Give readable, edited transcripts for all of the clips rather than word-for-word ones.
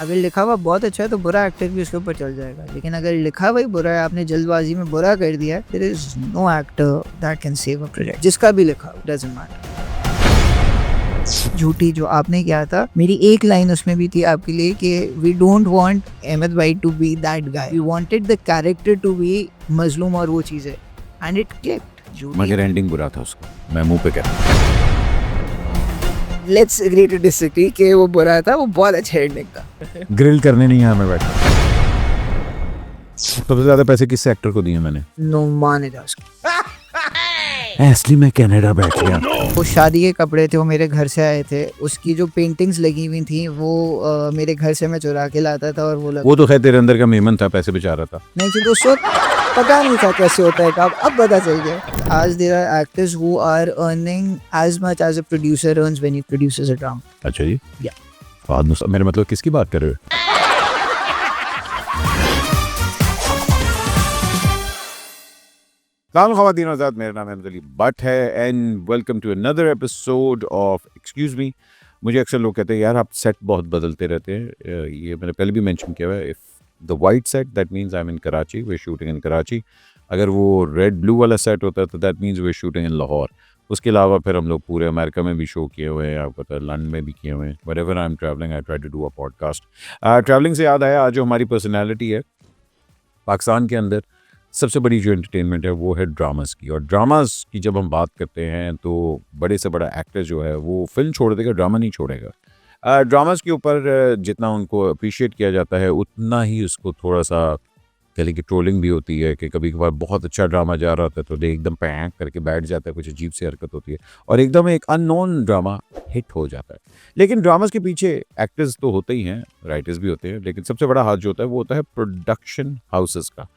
अगर लिखा हुआ बहुत अच्छा है तो बुरा एक्टर भी उसके ऊपर चल जाएगा, लेकिन अगर लिखा हुआ ही बुरा है, आपने जल्दबाजी में बुरा कर दिया है, there is no actor that can save a project, जिसका भी लिखा हो, डजंट मैटर। झूठी जो आपने किया था, मेरी एक लाइन उसमें भी थी आपके लिए कि वी डोंट वांट अहमद भाई to be that guy, we wanted the character to be मजलूम और वो चीजें, एंड इट क्लिक्ड। मगर एंडिंग बुरा था उसका, मैं मुंह पे कह रहा लेट्स एग्री टू डिसएग्री कि वो बुरा था, वो बहुत अच्छा एंडिंग था। ग्रिल करने नहीं आया मैं बैठा। सबसे ज्यादा पैसे किस एक्टर को दिए मैंने? नुमान इजाज को। असली मैं कनाडा बैठ गया। वो शादी के कपड़े थे, वो मेरे घर से आए थे, उसकी जो पेंटिंग्स लगी हुई थी वो मेरे घर से मैं चुरा के लाता था, और वो तो खैर तेरे अंदर का मेमन था, पैसे बचा रहा था। नहीं थी तो उस वक्त पता नहीं था कैसे होता है काम, अब पता चल गया। आज there are actors who are earning as much as a producer earns when he produces a drama. अच्छा जी, या मेरे मतलब किसकी बात कर रहे हो? सलाम ख़वातीन और हज़रात, मेरा नाम अहमद अली बट है and welcome to another episode of Excuse Me. मुझे अक्सर लोग कहते हैं यार आप सेट बहुत बदलते रहते हैं। ये मैंने पहले भी मेंशन किया हुआ है। If the white set that means I am in Karachi, we shooting in Karachi. अगर वो रेड ब्लू वाला सेट होता है तो that means we shooting in Lahore. उसके अलावा फिर हम लोग पूरे अमेरिका में भी शो किए हुए हैं, आपको पता है लंदन में भी किए हुए हैं। Wherever I am travelling I try to do a podcast. Travelling से याद आया, आज जो हमारी पर्सनैलिटी है पाकिस्तान के अंदर, सबसे बड़ी जो एंटरटेनमेंट है वो है ड्रामास की। और ड्रामास की जब हम बात करते हैं तो बड़े से बड़ा एक्टर जो है वो फिल्म छोड़ देगा, ड्रामा नहीं छोड़ेगा। ड्रामास के ऊपर जितना उनको अप्रिशिएट किया जाता है उतना ही उसको थोड़ा सा कह लें कि ट्रोलिंग भी होती है कि कभी कभार बहुत अच्छा ड्रामा जा रहा होता है तो एकदम पैंक करके बैठ जाता है, कुछ अजीब सी हरकत होती है और एकदम एक अननोन ड्रामा हिट हो जाता है। लेकिन ड्रामास के पीछे एक्टर्स तो होते ही हैं, राइटर्स भी होते हैं, लेकिन सबसे बड़ा हाथ जो होता है वो होता है प्रोडक्शन हाउसेस का।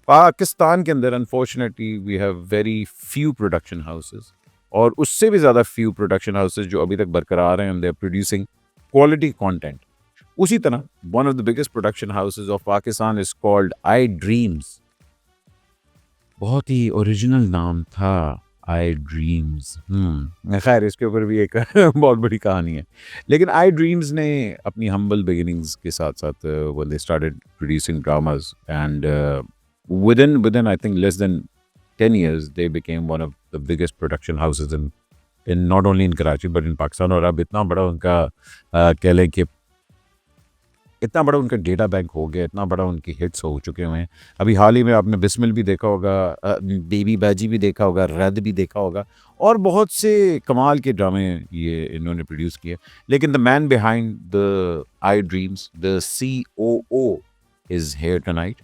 पाकिस्तान के अंदर unfortunately we have very few production houses, और उससे भी ज़्यादा फ्यू प्रोडक्शन हाउसेस जो अभी तक बरकरार हैं, they are producing quality content. उसी तरह one of the biggest production houses of Pakistan is called I dreams. बहुत ही ओरिजिनल नाम था, आई ड्रीम्स। खैर इसके ऊपर भी एक बहुत बड़ी कहानी है। लेकिन आई ड्रीम्स ने अपनी हम्बल बिगिनिंग्स के साथ साथ when they started producing dramas and within I think less than 10 years they became one of the biggest production houses in not only in Karachi but in Pakistan। और अब इतना बड़ा उनका कह लें कि इतना बड़ा उनका डेटा बैंक हो गया, इतना बड़ा उनकी हिट्स हो चुके हुए हैं। अभी हाल ही में आपने बिस्मिल भी देखा होगा, बेबी बाजी भी देखा होगा, रद भी देखा होगा, और बहुत से कमाल के ड्रामे ये इन्होंने प्रोड्यूस किए। लेकिन the man behind the I dreams, the COO is here tonight.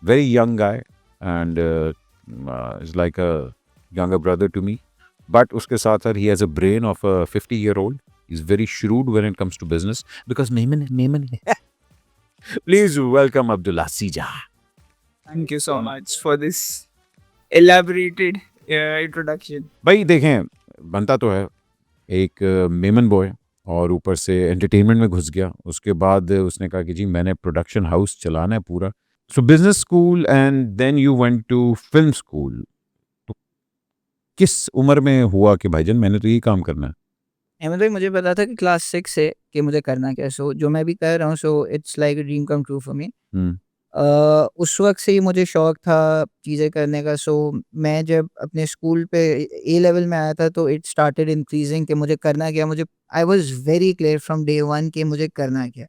Very young guy and is like a younger brother to me. But उसके साथ साथ he has a brain of a 50-year-old. He's very shrewd when it comes to business because Neyman. Please welcome Abdullah Sija. Thank you so much for this elaborated introduction. भाई देखें, बनता तो है एक Memon boy और ऊपर से एंटरटेनमेंट में घुस गया। उसके बाद उसने कहा कि जी मैंने प्रोडक्शन हाउस चलाना है पूरा। So business school and then you went to film school. तो किस उम्र में हुआ कि भाईजान मैंने तो यही काम करना है? अहमद भाई, मुझे पता था कि क्लास 6 से कि मुझे करना क्या है, सो जो मैं भी कर रहा हूँ, so it's like a dream come true for me. उस वक्त से ही मुझे शौक था चीज़ें करने का। सो मैं जब अपने स्कूल पे ए लेवल में आया था तो इट स्टार्टेड इंक्रीजिंग कि मुझे करना क्या, मुझे I was very clear from day one कि मुझे करना क्या।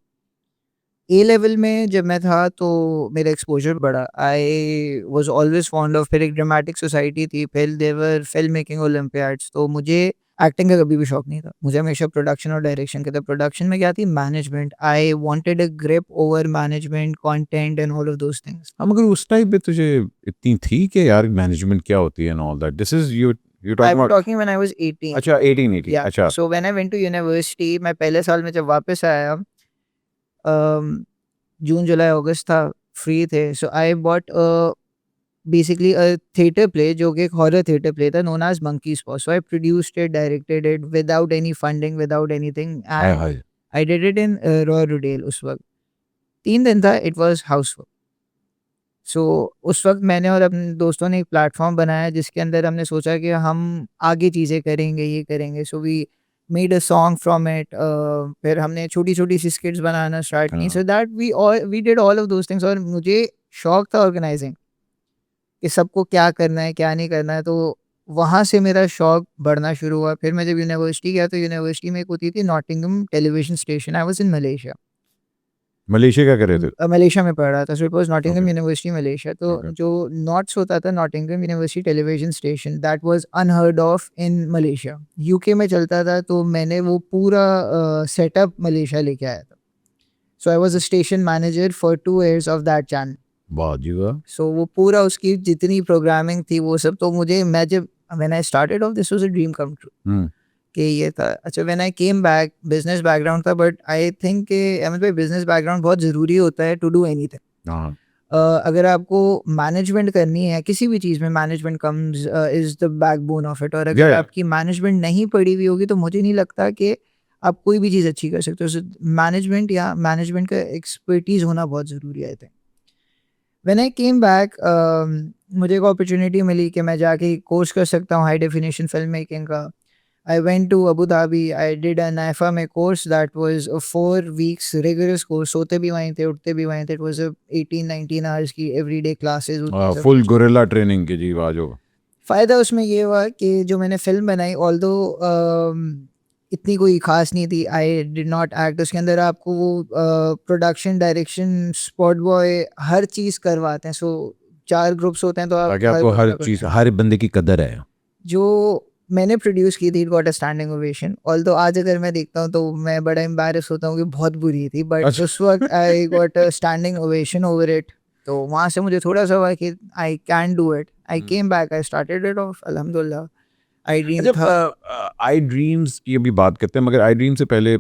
ए लेवल में जब मैं था तो मेरा एक्सपोजर बढ़ा। I was always fond of, फिर एक ड्रामेटिक सोसाइटी थी, फिर देवर फिल्म मेकिंग ओलंपियाड्स, तो मुझे एक्टिंग का कभी भी शौक नहीं था। मुझे हमेशा प्रोडक्शन और डायरेक्शन का था। प्रोडक्शन में क्या थी, management. I wanted a grip over management, content and all of those things. हाँ, मगर उस टाइम पे तुझे इतनी थी कि यार मैनेजमेंट क्या होती है and all that. This is you I talking was about. Talking when I was 18। अच्छा 18 या अच्छा। So when I went to university, मैं पहले साल में जब वापस आया, जून जुलाई अगस्त था, फ्री थे, so I bought basically a theater play जो कि एक हॉरर थिएटर प्ले था known as Monkey's Paw. So I produced it, directed it without any funding, without anything, hi and hi. I did it in Royal Rudale उस वक्त। 3 दिन था, it was housework. So उस वक्त मैंने और अपने दोस्तों ने एक प्लेटफॉर्म बनाया जिसके अंदर हमने सोचा कि हम आगे चीज़ें करेंगे, ये करेंगे। So we made a song from it, फिर हमने छोटी छोटी सी स्किट्स बनाना स्टार्ट की, हाँ। So that we did all of those things. और मुझे शौक था ऑर्गेनाइजिंग कि सबको क्या करना है क्या नहीं करना है, तो वहाँ से मेरा शौक बढ़ना शुरू हुआ। फिर मैं जब यूनिवर्सिटी गया तो यूनिवर्सिटी में एक होती थी Nottingham television station, I was in Malaysia. Malaysia क्या कर रहे थे? मलेशिया में पढ़ रहा था, so it was Nottingham Okay. University Malaysia. तो Okay. जो नॉट्स होता था Nottingham university television station, that was unheard of in Malaysia. UK में चलता था, तो मैंने वो पूरा सेटअप मलेशिया लेके आया था। So I was a station manager for 2 years of that channel. वाह जी वाह। सो वो पूरा उसकी जितनी प्रोग्रामिंग थी वो सब, तो मुझे मैं जब when I started off this was a dream come true हम्म। कि ये था। अच्छा, when I came back, business background था, बट आई थिंक कि अहमद भाई बिजनेस बैकग्राउंड बहुत ज़रूरी होता है टू डू एनीथिंग। हाँ। अगर आपको मैनेजमेंट करनी है किसी भी चीज़ में, management comes is the backbone of it. और Yeah, अगर yeah. आपकी मैनेजमेंट नहीं पड़ी हुई होगी तो मुझे नहीं लगता कि आप कोई भी चीज़ अच्छी कर सकते हो। मैनेजमेंट या मैनेजमेंट का एक्सपर्टीज़ होना बहुत ज़रूरी है I think. When I came back, मुझे एक अपॉर्चुनिटी मिली कि मैं जाके कोर्स कर सकता हूँ हाई डेफिनेशन फिल्म मेकिंग का। I went to Abu Dhabi. I did an IFA में course that was a 4 weeks rigorous course. सोते भी वहीं थे, उठते भी वहीं थे. It was a 18-19 hours की everyday classes होती सब फुल कुछ। गोरिल्ला ट्रेनिंग की जी वाजो। फ़ायदा उसमें ये हुआ कि जो मैंने फ़िल्म बनाई, ऑल्दो इतनी कोई ख़ास नहीं थी, आई डिड नॉट एक्ट। उसके अंदर आपको वो प्रोडक्शन, डायरेक्शन, स्पॉट बॉय हर चीज़ करवाते हैं। सो 4 ग्रुप्स होते हैं, तो आप ताकि हर आपको ग्रुप हर का करते चीज हैं। हर बंदे की कदर है। जो मैंने प्रोड्यूस की थी, it got a standing ovation. Although आज अगर मैं देखता हूँ तो मैं बड़ा एम्बैरेस होता हूँ कि बहुत बुरी थी, बट अच्छा। उस वक्त I got a standing ovation over it. तो वहाँ से मुझे थोड़ा सा हुआ कि I can do it. I came back, I started it off, अल्हम्दुलिल्लाह। आई ड्रीम था। अच्छा, आई ड्रीम्स की अभी बात करते हैं, मगर आई ड्रीम से पहले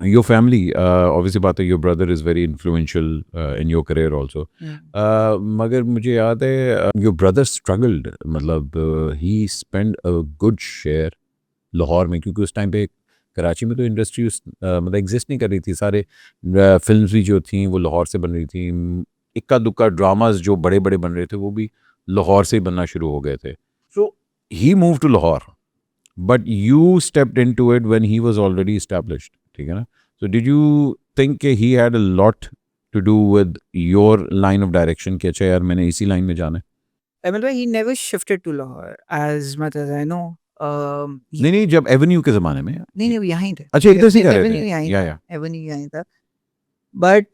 योर फैमिली, ऑब्वियसली बात है, your brother is very influential in your career also. मगर मुझे याद है योर ब्रदर स्ट्रगल्ड, मतलब he spend a good share Lahore में, क्योंकि उस टाइम पे कराची में तो इंडस्ट्री मतलब एग्जिस्ट नहीं कर रही थी। सारे फिल्म्स भी जो थी वो लाहौर से बन रही थी। इक्का दुक्का ड्रामाज जो बड़े बड़े बन रहे थे वो भी लाहौर से ही बनना शुरू हो गए थे। So he move to Lahore, but you stepped into it when he was already established, ठीक है ना? So did you think he had a lot to do with your line of direction कि अच्छा यार मैंने इसी लाइन में जाना है? Emil bhai, he never shifted to Lahore as much as I know. नहीं नहीं, जब एवेन्यू के ज़माने में। नहीं नहीं, वो यहीं थे। अच्छा, इधर से ही कर रहे एवेन्यू थे? यहीं या था, या एवेन्यू यहीं था। बट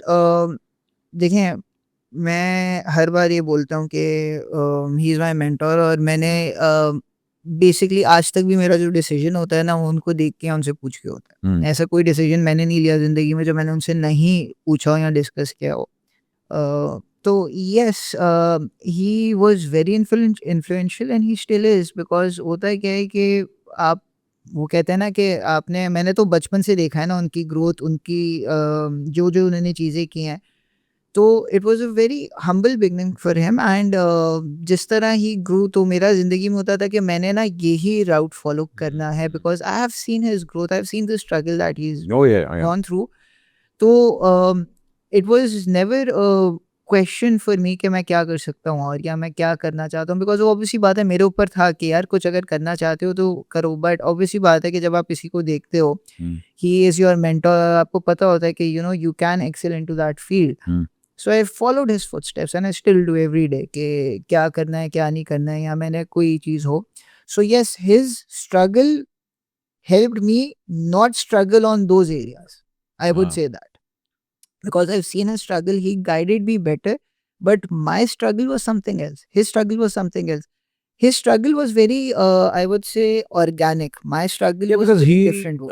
देखें, मैं हर बार ये बोलता हूँ कि ही इज़ माई मेंटर। और मैंने बेसिकली आज तक भी मेरा जो डिसीजन होता है ना, वो उनको देख के या उनसे पूछ के होता है। ऐसा कोई डिसीजन मैंने नहीं लिया ज़िंदगी में जो मैंने उनसे नहीं पूछा हो या डिस्कस किया हो। तो yes, he was very influential and he still is. Because होता है क्या है कि आप, वो कहते हैं ना कि मैंने तो बचपन से देखा है ना उनकी ग्रोथ, उनकी जो जो उन्होंने चीज़ें की हैं। तो it was a very humble beginning for him. And जिस तरह ही ग्रो, तो मेरा ज़िंदगी में होता था कि मैंने ना यही राउट फॉलो करना है। Because I have seen his growth, I have seen the struggle that he is Oh yeah, yeah. Gone through. तो it was never question for me कि मैं क्या कर सकता हूँ और या मैं क्या करना चाहता हूँ। बिकॉज वो ऑब्वियसली बात है मेरे ऊपर था कि यार कुछ अगर करना चाहते हो तो करो। बट ऑब्वियसली बात है कि जब आप किसी को देखते हो, ही इज़ योर मेंटर, आपको पता होता है कि you know you can excel into that field. So I followed his footsteps and I still do every day कि क्या करना है क्या नहीं करना है, या मैंने कोई चीज़ हो। So yes, his struggle helped me not struggle on those areas. I would say that. Because I've seen his struggle, he guided me better. But my struggle was something else. His struggle was something else. His struggle was very, I would say, organic. My struggle Yeah, was because very he different.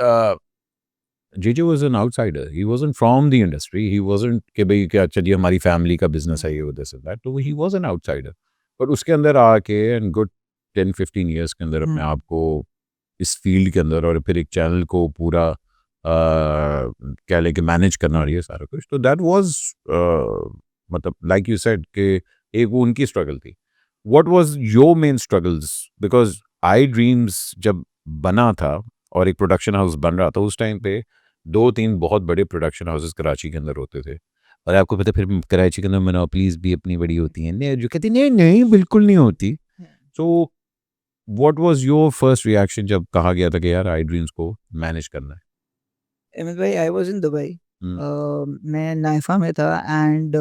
JJ was an outsider. He wasn't from the industry. He wasn't कि भाई क्या अच्छा जी हमारी family का business है ये वो this and that. तो he was an outsider. पर उसके अंदर आके and good 10-15 years के अंदर अपने आप को इस फील्ड के अंदर और फिर एक चैनल को पूरा क्या लेके मैनेज करना रही है सारा कुछ, तो दैट वाज मतलब लाइक यू सेड कि एक वो उनकी स्ट्रगल थी। What was your main struggles? Because I dreams जब बना था और एक प्रोडक्शन हाउस बन रहा था उस टाइम पे 2-3 बहुत बड़े प्रोडक्शन हाउसेस कराची के अंदर होते थे। और आपको पता फिर कराची के अंदर मोनोपोलीज भी अपनी बड़ी होती हैं, जो कहती नहीं नहीं बिल्कुल नहीं होती। So what was your first reaction जब कहा गया था कि यार आई ड्रीम्स को मैनेज करना है? अहमद भाई, आई वाज इन दुबई। हम्म, मैं नाइफा में था एंड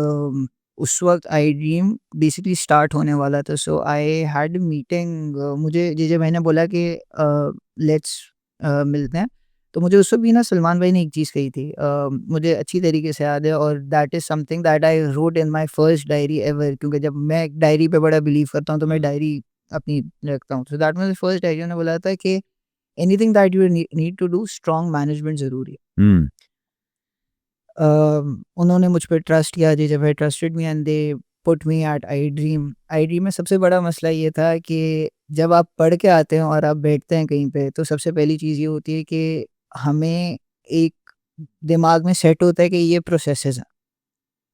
उस वक्त आई ड्रीम बेसिकली स्टार्ट होने वाला था। So I had meeting. मुझे जीजे भाई ने बोला कि लेट्स मिलते हैं। तो मुझे उस वक्त भी ना सलमान भाई ने एक चीज़ कही थी, मुझे अच्छी तरीके से याद है, और that is something that I wrote in my first diary ever, क्योंकि जब मैं डायरी पे बड़ा बिलीव करता हूँ तो मैं डायरी अपनी रखता हूँ। So that was first diary. उन्होंने बोला था कि anything that you need to do, strong management ज़रूरी है। हम्म, उन्होंने मुझ पे ट्रस्ट किया, जीजे भाई trusted me and they put me at I dream. I dream में सबसे बड़ा मसला ये था कि जब आप पढ़ के आते हैं और आप बैठते हैं कहीं पे, तो सबसे पहली चीज़ ये होती है कि हमें एक दिमाग में सेट होता है कि ये प्रोसेसेस हैं,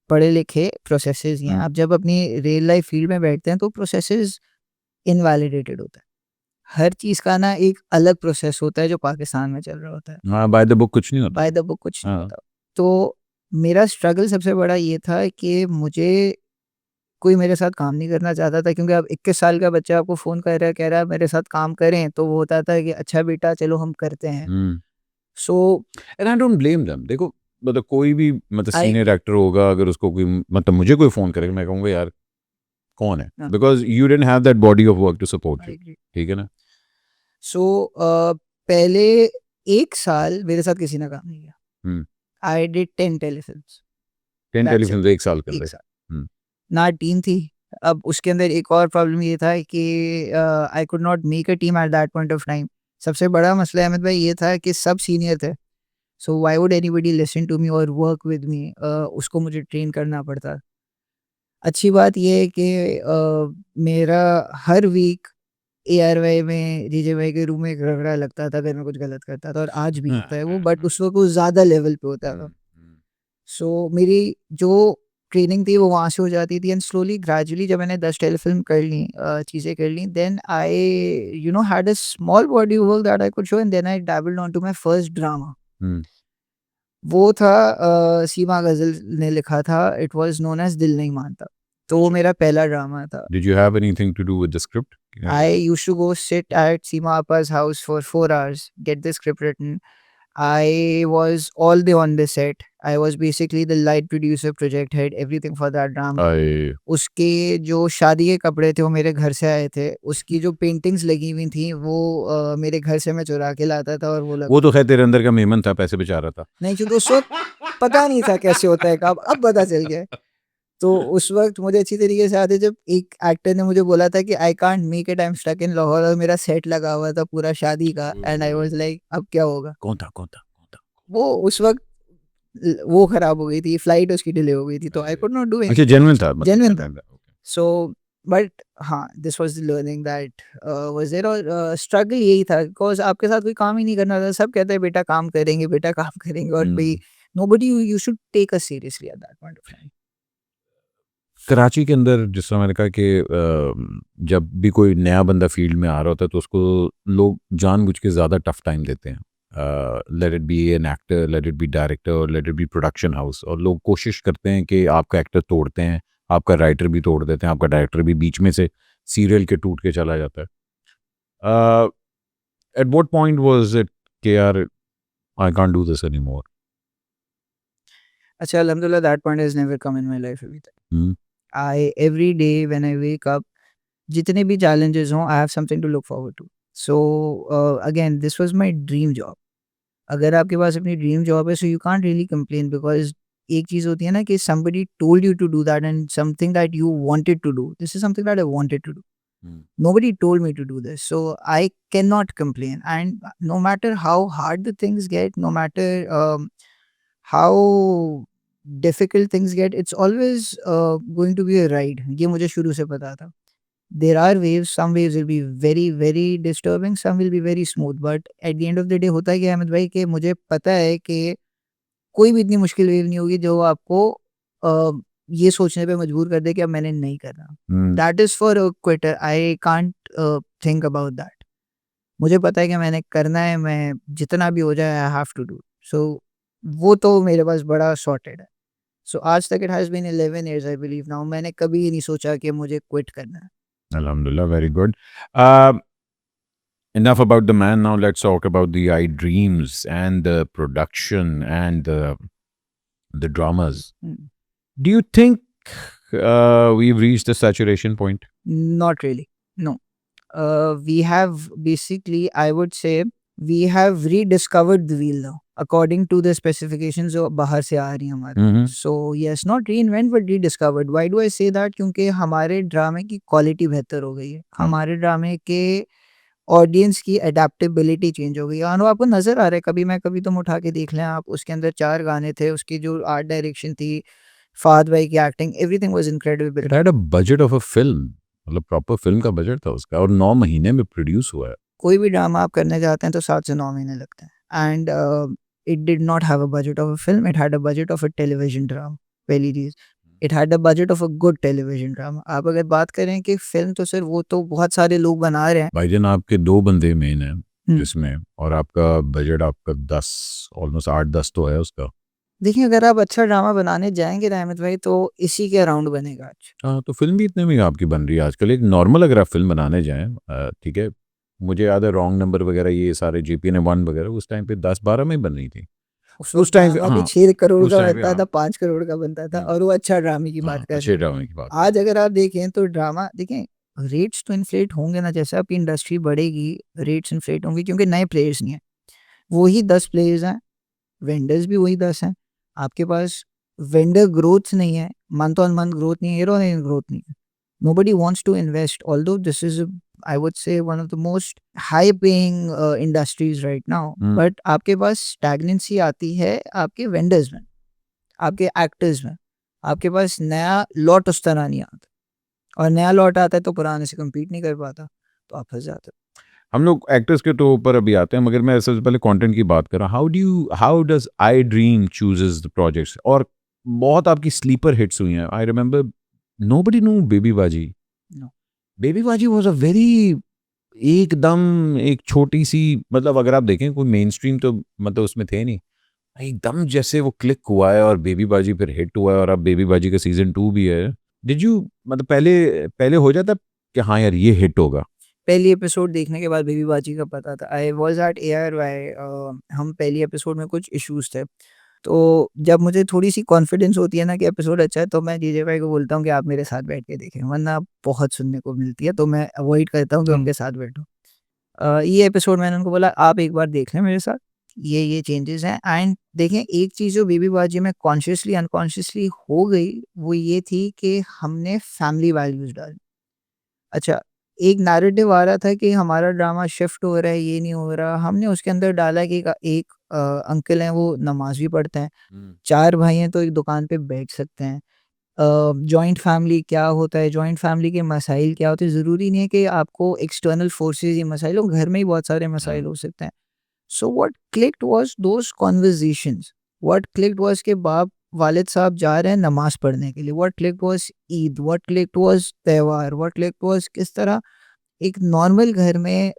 पढ़े लिखे प्रोसेसेस ही हैं। आप जब अपनी रियल लाइफ फील्ड में बैठते हैं तो प्रोसेसेस इनवैलिडेटेड होता है। हर चीज़ का ना एक अलग प्रोसेस होता है जो पाकिस्तान में चल रहा होता है। हाँ, बाय द बुक कुछ नहीं होता। बाय द बुक कुछ नहीं हाँ। होता। तो मेरा स्ट्रगल सबसे बड़ा ये था कि मुझे कोई मेरे साथ काम नहीं करना चाहता था, क्योंकि अब 21 साल का बच्चा आपको फ़ोन कर रहा है, कह रहा है मेरे साथ काम करें, तो वो होता था कि अच्छा बेटा चलो हम करते हैं। Hmm, so and I don't blame them. देखो, मतलब कोई भी मतलब आई सीनियर एक्टर होगा, अगर उसको कोई मतलब मुझे कोई फोन करेगा, मैं कहूँगा यार कौन है, हाँ, because you didn't have that body of work to support I you. Agree. ठीक है ना? सो पहले 1 साल मेरे साथ किसी ने काम नहीं किया। Hmm, I did 10 telefilms, 10 that's it, telefilm 1 साल कर 1 रहे। साल। हम्म, ना टीम थी। अब उसके अंदर एक और प्रॉब्लम ये था कि आई could not make a team at that point of time. सबसे बड़ा मसला अहमद भाई ये था कि सब सीनियर थे। So why would anybody listen to me और वर्क विद मी? उसको मुझे ट्रेन करना पड़ता। अच्छी बात ये है कि मेरा हर वीक एआरवाई में जीजे भाई के रूम में एक रगड़ा लगता था अगर मैं कुछ गलत करता था, और आज भी होता है वो, बट उस वक्त वो ज़्यादा लेवल पे होता था। सो मेरी जो ट्रेनिंग थी वो वहाँ से हो जाती थी, एंड स्लोली ग्रेजुअली जब मैंने 10 टेलीफिल्म कर ली, चीज़ें कर ली, then I had a small body work that I could show, and then I dabbled on to my first drama. हम्म, वो था सीमा गज़ल ने लिखा था, इट वाज़ नोन एज़ दिल नहीं मानता। तो वो मेरा पहला ड्रामा था। Did you have anything to do with the script? I used to go sit at Seema Appa's house for 4 hours, get the script written. I was all day on the set. I was basically the light producer, project head, everything for that drama. आई उसके जो शादी के कपड़े थे वो मेरे घर से आए थे। उसकी जो पेंटिंग्स लगी हुई थी वो मेरे घर से मैं चुरा के लाता था, और वो वो तो खैर तेरे अंदर का मेमन था, पैसे बेचा रहा था। नहीं, क्योंकि उस वक्त पता नहीं था कैसे होता है काम, अब पता चल गया है। तो उस वक्त मुझे अच्छी तरीके से याद है जब एक एक्टर ने मुझे बोला था कि I can't make it, I am stuck in Lahore, और मेरा सेट लगा हुआ था पूरा शादी का, एंड आई वाज लाइक अब क्या होगा? कौन था, कौन था, कौन था? वो उस वक्त वो खराब हो गई थी, फ्लाइट उसकी डिले हो गई थी, तो आई कुड नॉट डू अच्छा, एनीथिंग। जेन्युइन था मतलब जेन्युइन कहने था। का। Okay. सो बट हाँ, this was the learning that was there, और स्ट्रगल यही था बिकॉज आपके साथ कोई काम ही नहीं करना था। सब कहते हैं बेटा काम करेंगे, बेटा काम करेंगे, और भाई nobody you should take us seriously at that point of time. Karachi के अंदर जिस तरह मैंने कहा कि जब भी कोई नया बंदा फील्ड में आ रहा होता है तो उसको लोग जानबूझ के ज़्यादा टफ टाइम देते हैं। Let it be an actor, let it be director, let it be production house, और लोग कोशिश करते हैं कि आपका एक्टर तोड़ते हैं, आपका राइटर भी तोड़ देते हैं, आपका डायरेक्टर भी बीच में से सीरियल के टूट के चला जाता है। At what point was it कि यार I can't do this any more? अच्छा, अल्हम्दुलिल्लाह that point has never come in my life अभी तक। I every day when I wake up, जितने भी challenges हों, I have something to look forward to. So again, this was my dream job. अगर आपके पास अपनी dream job है, so you can't really complain because एक चीज़ होती है ना कि somebody told you to do that and something that you wanted to do. This is something that I wanted to do. Nobody told me to do this, so I cannot complain. And no matter how hard the things get, no matter how difficult things get, it's always going to be a ride. ये मुझे शुरू से पता था. There are waves, some waves will be very very disturbing, some will be very smooth, but at the end of the day होता है कि अहमद भाई कि मुझे पता है कि कोई भी इतनी मुश्किल वेव नहीं होगी जो आपको ये सोचने पे मजबूर कर दे कि अब मैंने नहीं करना. That is for a quitter. I can't think about that. मुझे पता है कि मैंने करना है, मैं जितना भी हो जाए आई हैव टू डू. सो वो तो मेरे पास बड़ा सॉर्टेड है. सो आज तक it has been 11 years I believe now, मैंने कभी नहीं सोचा कि मुझे क्विट करना है. अल्हम्दुलिल्लाह, very good. Enough about the man. Now let's talk about the I Dreams and the production and the dramas. Do you think we've reached the saturation point? Not really. No. We have basically, I would say, we have rediscovered the wheel now, according to the specifications जो बाहर से आ रही हैं हमारे. So yes, not reinvent but rediscovered. Why do I say that? क्योंकि हमारे ड्रामे की क्वालिटी बेहतर हो गई है. हमारे ड्रामे के ऑडियंस की अडेप्टेबिलिटी चेंज हो गई है. और आपको नजर आ रहा है, कभी तुम उठा के देख लें आप, उसके अंदर 4 गाने थे, उसकी जो आर्ट डायरेक्शन थी, फाद भाई की acting, everything was incredible. It had a budget of a film. मतलब प्रॉपर फिल्म का बजट था उसका और 9 महीने में प्रोड्यूस हुआ है. कोई भी ड्रामा आप करने जाते हैं तो 7 से 9 महीने लगते हैं. And it did not have a budget of a film, it had a budget of a television drama. पहली चीज, it had a budget of a good television drama. आप अगर बात करें कि फिल्म तो सिर्फ वो तो बहुत सारे लोग बना रहे हैं. भाईजान आपके 2 बंदे मेन हैं जिसमें, और आपका बजट आपका 10 ऑलमोस्ट 8-10 तो है उसका. देखिए, अगर आप अच्छा ड्रामा बनाने जाएंगे रहमत भाई तो इसी के अराउंड बनेगा आज. हाँ, तो फिल्म भी इतने में आपकी बन रही है आजकल. एक नॉर्मल अगर आप फिल्म बनाने जाएं, ठीक है, मुझे याद है रॉन्ग नंबर वगैरह ये सारे JPN1 वगैरह उस टाइम पे 10-12 में ही बन रही थी. उस टाइम पे, ड्रामा भी हाँ, 6 करोड़ उस का टाइम पे, बनता था, हाँ. 5 करोड़ का बनता था, हाँ. और वो अच्छा ड्रामे की बात कर अच्छे रहे हैं. ड्रामे की बात. आज अगर आप देखें तो ड्रामा देखें, रेट्स तो इन्फ्लेट होंगे ना, जैसे आपकी इंडस्ट्री बढ़ेगी रेट्स इन्फ्लेट होंगे, क्योंकि नए प्लेयर्स नहीं हैं. वही 10 प्लेयर्स हैं, वेंडर्स भी वही 10 हैं. आपके पास वेंडर ग्रोथ नहीं है, मंथ ऑन मंथ ग्रोथ नहीं है, ईयर ऑन ईयर ग्रोथ नहीं है. Nobody wants to invest, although this is, I would say, one of the most high-paying industries right now. But आपके पास stagnancy आती है आपके vendors में, आपके actors में. आपके पास नया lot उस तरह नहीं आता, और नया lot आता है तो पुराने से compete नहीं कर पाता, तो आप फंस जाते हो. हम लोग एक्टर्स के तो ऊपर अभी आते हैं, मगर मैं सबसे पहले कंटेंट की बात कर रहा हूँ. How does I dream chooses the projects? और बहुत आपकी स्लीपर हिट्स हुई हैं. I remember nobody know Baby Baji. Baby Baji was a very, एकदम एक छोटी सी, मतलब अगर आप देखें कोई मेन स्ट्रीम तो मतलब उसमें थे नहीं, एकदम जैसे वो क्लिक हुआ है और बेबी बाजी फिर हिट हुआ है और अब बेबी बाजी का सीजन 2 भी है. डिड यू मतलब पहले हो जाता कि हाँ यार ये हिट होगा? पहली एपिसोड देखने के बाद बेबी बाजी का पता था. I was at ARY. हम पहली एपिसोड में कुछ इश्यूज थे, तो जब मुझे थोड़ी सी कॉन्फिडेंस होती है ना कि एपिसोड अच्छा है, तो मैं DJ भाई को बोलता हूँ कि आप मेरे साथ बैठ के देखें, वरना बहुत सुनने को मिलती है, तो मैं अवॉइड करता हूँ कि उनके साथ बैठूँ. ये एपिसोड मैंने उनको बोला आप एक बार देख लें मेरे साथ, ये चेंजेस हैं. एंड देखें, एक चीज़ जो बेबी बाजी में कॉन्शियसली अनकॉन्शियसली हो गई, वो ये थी कि हमने फैमिली वैल्यूज डाली. अच्छा, एक नैरेटिव आ रहा था कि हमारा ड्रामा शिफ्ट हो रहा है, ये नहीं हो रहा. हमने उसके अंदर डाला कि एक अंकल हैं, वो नमाज भी पढ़ते हैं, 4 भाई हैं तो एक दुकान पे बैठ सकते हैं. जॉइंट फैमिली क्या होता है, जॉइंट फैमिली के मसाइल क्या होते हैं. ज़रूरी नहीं है कि आपको एक्सटर्नल फोर्सेस ही मसाइल हो, घर में ही बहुत सारे मसाइल हो सकते हैं. So what clicked was those conversations. What clicked was के बाप वालिद साहब जा रहे हैं नमाज पढ़ने के लिए. What clicked was Eid. What clicked was त्योहार. व्हाट क्लिक्ड वाज किस तरह एक नॉर्मल घर में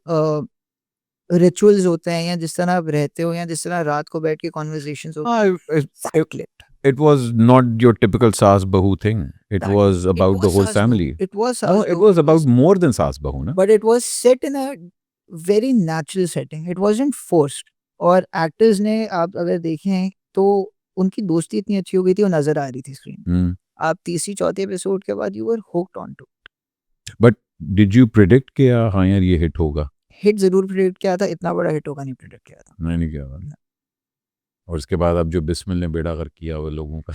रिचुअल्स होते हैं, या जिस तरह आप रहते हो, या जिस तरह रात को बैठ के कॉन्वर्सेशंस होते हैं. It was not your typical saas bahu thing. It was about the whole family. It was No, it was about more than saas bahu, na? but it was set in a very natural setting. It wasn't forced. और actors ने, आप अगर देखें तो उनकी दोस्ती इतनी अच्छी हो गई थी, वो नजर आ रही थी स्क्रीन. आप तीसरी चौथी एपिसोड के बाद you were hooked on to. But did you predict कि हाँ यार ये हिट होगा? हिट जरूर प्रेडिक्ट किया था, इतना बड़ा हिट होगा नहीं प्रेडिक्ट किया था. नहीं किया था. और उसके बाद अब जो बिस्मिल ने बेड़ा गर्क किया वो लोगों का.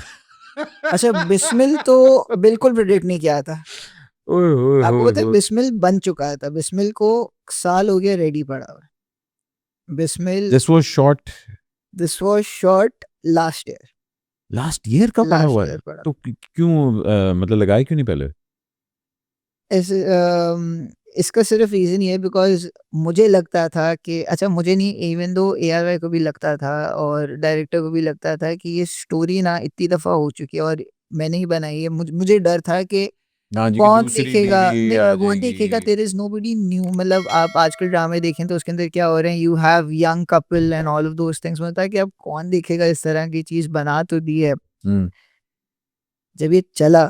अच्छा, बिस्मिल तो बिल्कुल प्रेडिक्ट नहीं किया था. आपको पता है बिस्मिल बन चुका था. बिस्मिल को साल हो गया रेडी पड़ा हुआ. Bismil This was shot last year. Last year का पड़ा हुआ है. तो क्यों मतलब लगाया क्यों नहीं पहले? ऐसे इसका सिर्फ रीज़न ये है बिकॉज़ मुझे लगता था कि, अच्छा मुझे नहीं, इवन दो ARY को भी लगता था और डायरेक्टर को भी लगता था कि ये स्टोरी ना इतनी दफ़ा हो चुकी है और मैंने ही बनाई है. मुझे डर था कि कौन देखेगा. वो देखेगा. There is nobody new. मतलब आप आजकल ड्रामे देखें तो उसके अंदर क्या हो रहे हैं, you have young couple and all of those things. मतलब है कि अब कौन देखेगा इस तरह की चीज़. बना तो दी है. जब ये चला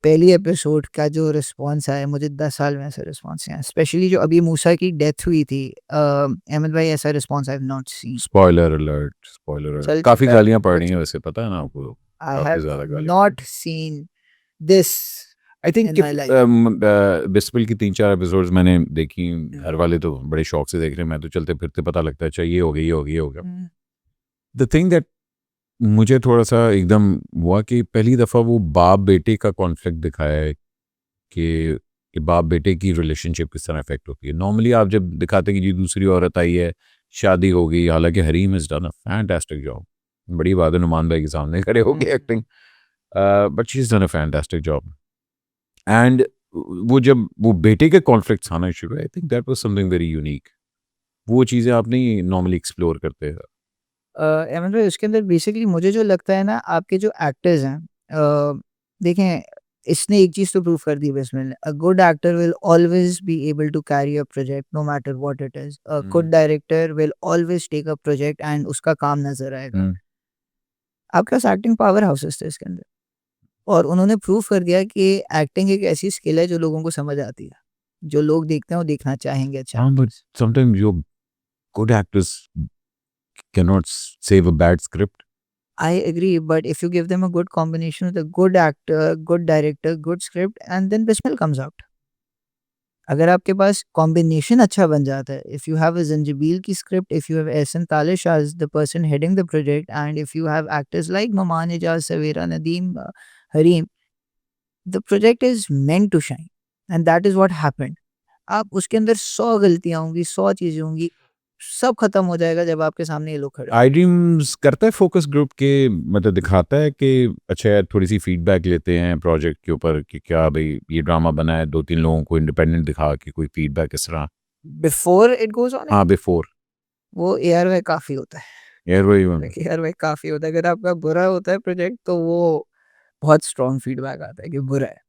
पहली एपिसोड का जो रिस्पॉन्स आया, मुझे 10 साल में ऐसा रिस्पॉन्स नहीं आया, स्पेशली जो अभी मूसा की डेथ हुई थी। अहमद भाई, ऐसा response I have not seen. Spoiler alert चल काफी चुका है, गालियां पड़ हो रही हैं चुका। वैसे, पता है ना आपको, आई काफी हैव ज्यादा गालियां। Not seen this I think in my life. Bismil की 3-4 एपिसोड्स मैंने देखी, घर वाले तो बड़े शौक से देख रहे हैं, मैं तो चलते फिरते पता लगता है अच्छा ये हो गया, ये हो गया, ये हो गया। द थिंग दैट मुझे थोड़ा सा एकदम हुआ कि पहली दफ़ा वो बाप बेटे का कॉन्फ्लिक्ट दिखाया है कि बाप बेटे की रिलेशनशिप किस तरह इफेक्ट होती है। नॉर्मली आप जब दिखाते हैं कि जी दूसरी औरत आई है, शादी हो गई, हालांकि Hareem is done a fantastic job, बड़ी बात है नुमान भाई के सामने खड़े हो गए acting, but she is done a fantastic job. And वो जब वो बेटे के कॉन्फ्लिक्ट्स आना शुरू, I think that was something very unique. वो चीज़ें आप नहीं नॉर्मली एक्सप्लोर करते हैं। अहमद भाई, उसके अंदर बेसिकली मुझे जो लगता है ना, आपके जो एक्टर्स हैं, देखें, इसने एक चीज़ तो प्रूव कर दी Bismil, a good actor will always be able to carry a project no matter what it is. A good director will always take a project and उसका काम नजर आएगा। आपके पास एक्टिंग पावर हाउसेस थे इसके अंदर, और उन्होंने प्रूव कर दिया कि एक्टिंग एक ऐसी स्किल है जो लोगों को समझ आती है, जो लोग देखते हैं वो देखना चाहेंगे। अच्छा, हाँ, but sometimes your good actors cannot save a bad script. I agree, but if you give them a good combination with a good actor, good director, good script, and then Bismil comes out. अगर आपके पास combination अच्छा बन जाता है, if you have a Zanjabeel की script, if you have Ahsan Talish as the person heading the project, and if you have actors like Noman, Ijaz, Sawera, Nadeem, Hareem, the project is meant to shine, and that is what happened. आप उसके अंदर 100 गलतियाँ होंगी, 100 चीज़ें होंगी, सब खत्म हो जाएगा जब आपके सामने ये लोग खड़े होंगे। आई ड्रीम्स करता है फोकस ग्रुप के, मतलब दिखाता है कि अच्छा यार थोड़ी सी फीडबैक लेते हैं प्रोजेक्ट के ऊपर कि क्या भाई ये ड्रामा बना है, 2-3 लोगों को इंडिपेंडेंट दिखा के कोई फीडबैक इस तरह। बिफोर इट गोज़ ऑन, हाँ, बिफोर वो एआरवाई काफ़ी होता है। यार वही एआरवाई काफ़ी होता है। अगर आपका बुरा होता है प्रोजेक्ट, तो वो बहुत स्ट्रॉन्ग फीडबैक आता है कि बुरा है।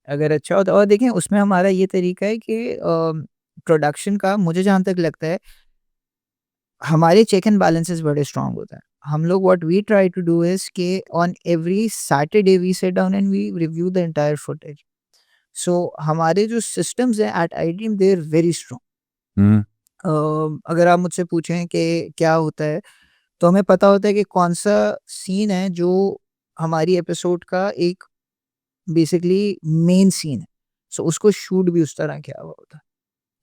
अगर अच्छा होता है, और देखें उसमें हमारा ये तरीका है कि प्रोडक्शन का, मुझे जहाँ तक लगता है, हमारे चेक एंड बैलेंसेस बड़े स्ट्रॉन्ग होते हैं। हम लोग what we try to do is कि on every Saturday we sit down and we review the entire footage. So हमारे जो सिस्टम्स हैं at iDream, they are very strong. अगर आप मुझसे पूछें कि क्या होता है, तो हमें पता होता है कि कौन-सा सीन है जो हमारी एपिसोड का एक बेसिकली मेन सीन है। सो उसको शूट भी उस तरह किया हुआ होता है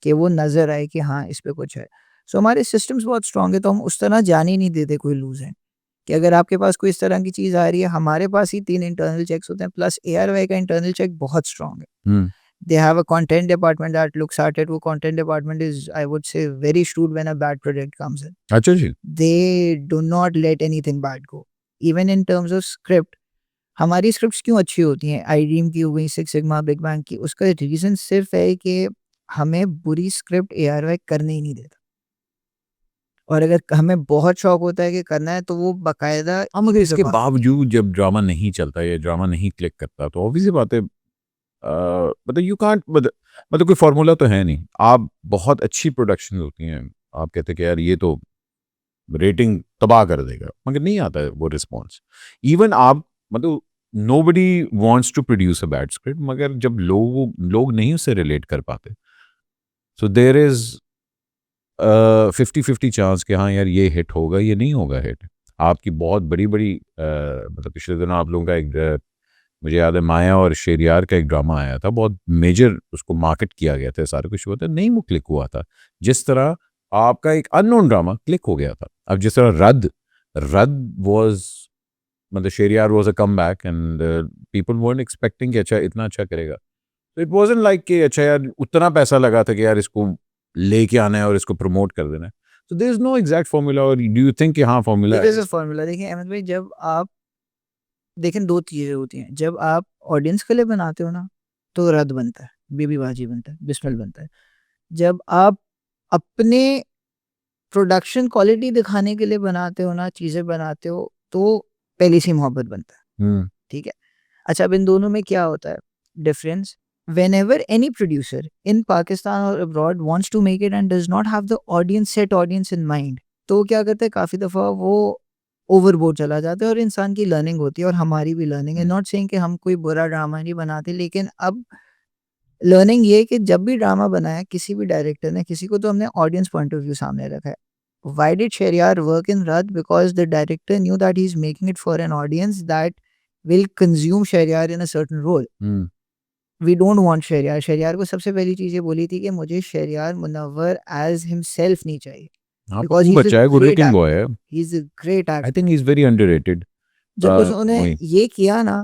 कि वो नज़र आए कि हाँ, इस पे कुछ है। सो हमारे सिस्टम्स बहुत स्ट्रॉन्ग है, तो हम उस तरह जाने ही नहीं देते कोई लूज़ है, कि अगर आपके पास कोई इस तरह की चीज़ आ रही है, हमारे पास ही 3 इंटरनल चेक्स होते हैं, प्लस एआरवाई का इंटरनल चेक बहुत स्ट्रॉन्ग है। They have a content department that looks at it. वो content department is, I would say, very shrewd when a bad project comes in. अच्छा जी। They do not let anything bad go. Even in terms of script, हमारी scripts क्यों अच्छी होती हैं, आई dream की हो गई, सिक्स सिग्मा, बिग बैंग की, उसका रीज़न सिर्फ है कि हमें बुरी स्क्रिप्ट एआरवाई करने ही नहीं देता। और अगर हमें बहुत शौक होता है कि करना है, तो वो बाकायदा हाँ, मगर इसके दबा बावजूद जब ड्रामा नहीं चलता या ड्रामा नहीं क्लिक करता तो ऑब्वियस सी बात है, मतलब यू कांट, मतलब कोई फार्मूला तो है नहीं। आप बहुत अच्छी प्रोडक्शन होती हैं, आप कहते हैं कि यार ये तो रेटिंग तबाह कर देगा, मगर नहीं आता है वो रिस्पॉन्स। इवन आप मतलब nobody wants to produce a bad script, मगर जब लोग नहीं उससे रिलेट कर पाते, सो देयर इज 50-50 चांस कि हाँ यार ये हिट होगा, ये नहीं होगा हिट। आपकी बहुत बड़ी बड़ी मतलब पिछले दिनों आप लोगों का एक मुझे याद है माया और शेरियार का एक ड्रामा आया था, बहुत मेजर उसको मार्केट किया गया था, सारा कुछ हुआ था, नहीं वो क्लिक हुआ था। जिस तरह आपका एक अननोन ड्रामा क्लिक हो गया था। अब जिस तरह रद्द रद्द वाज, मतलब Sheriyar was a comeback and people weren't expecting कि अच्छा इतना अच्छा करेगा। तो इट वाजंट लाइक कि अच्छा यार उतना पैसा लगा था कि यार इसको लेके आना है और इसको प्रमोट कर देना है। तो there is no exact formula, और डू यू थिंक कि हाँ फॉर्मूला देयर इज़ है? A formula. देखिए अहमद भाई, जब आप देखें, 2 चीज़ें होती हैं। जब आप ऑडियंस के लिए बनाते हो ना, तो रद्द बनता है, बेबी बाजी बनता है, बिस्मिल बनता है। जब आप अपने प्रोडक्शन क्वालिटी दिखाने के लिए बनाते हो ना, चीज़ें बनाते हो, तो पहली सी मोहब्बत बनता है, हम्म ठीक है? अच्छा, अब इन दोनों में क्या होता है difference? Whenever any producer in Pakistan or abroad wants to make it and does not have the audience, set audience in mind, तो वो क्या करता है, काफ़ी दफ़ा वो ओवरबोर्ड चला जाता है और इंसान की लर्निंग होती है और हमारी भी लर्निंग है। हम्म। नॉट सेइंग कि हम कोई बुरा ड्रामा नहीं बनाते, लेकिन अब लर्निंग ये है कि जब भी ड्रामा बनाया किसी भी डायरेक्टर ने, किसी को तो हमने ऑडियंस पॉइंट ऑफ व्यू सामने रखा है। Why did Shahryar work in Rad? Because the director knew that he's making it for an audience that will consume Shahryar in a certain role. We don't want Shahryar. Shahryar को सबसे पहली चीज़ ये बोली थी कि मुझे शहरयार मुनव्वर as himself नहीं चाहिए। हाँ, Because खूब he's a अच्छा है, good great looking actor. Boy है। He's a great actor. I think he is very underrated. जब उसने वही। ये किया ना,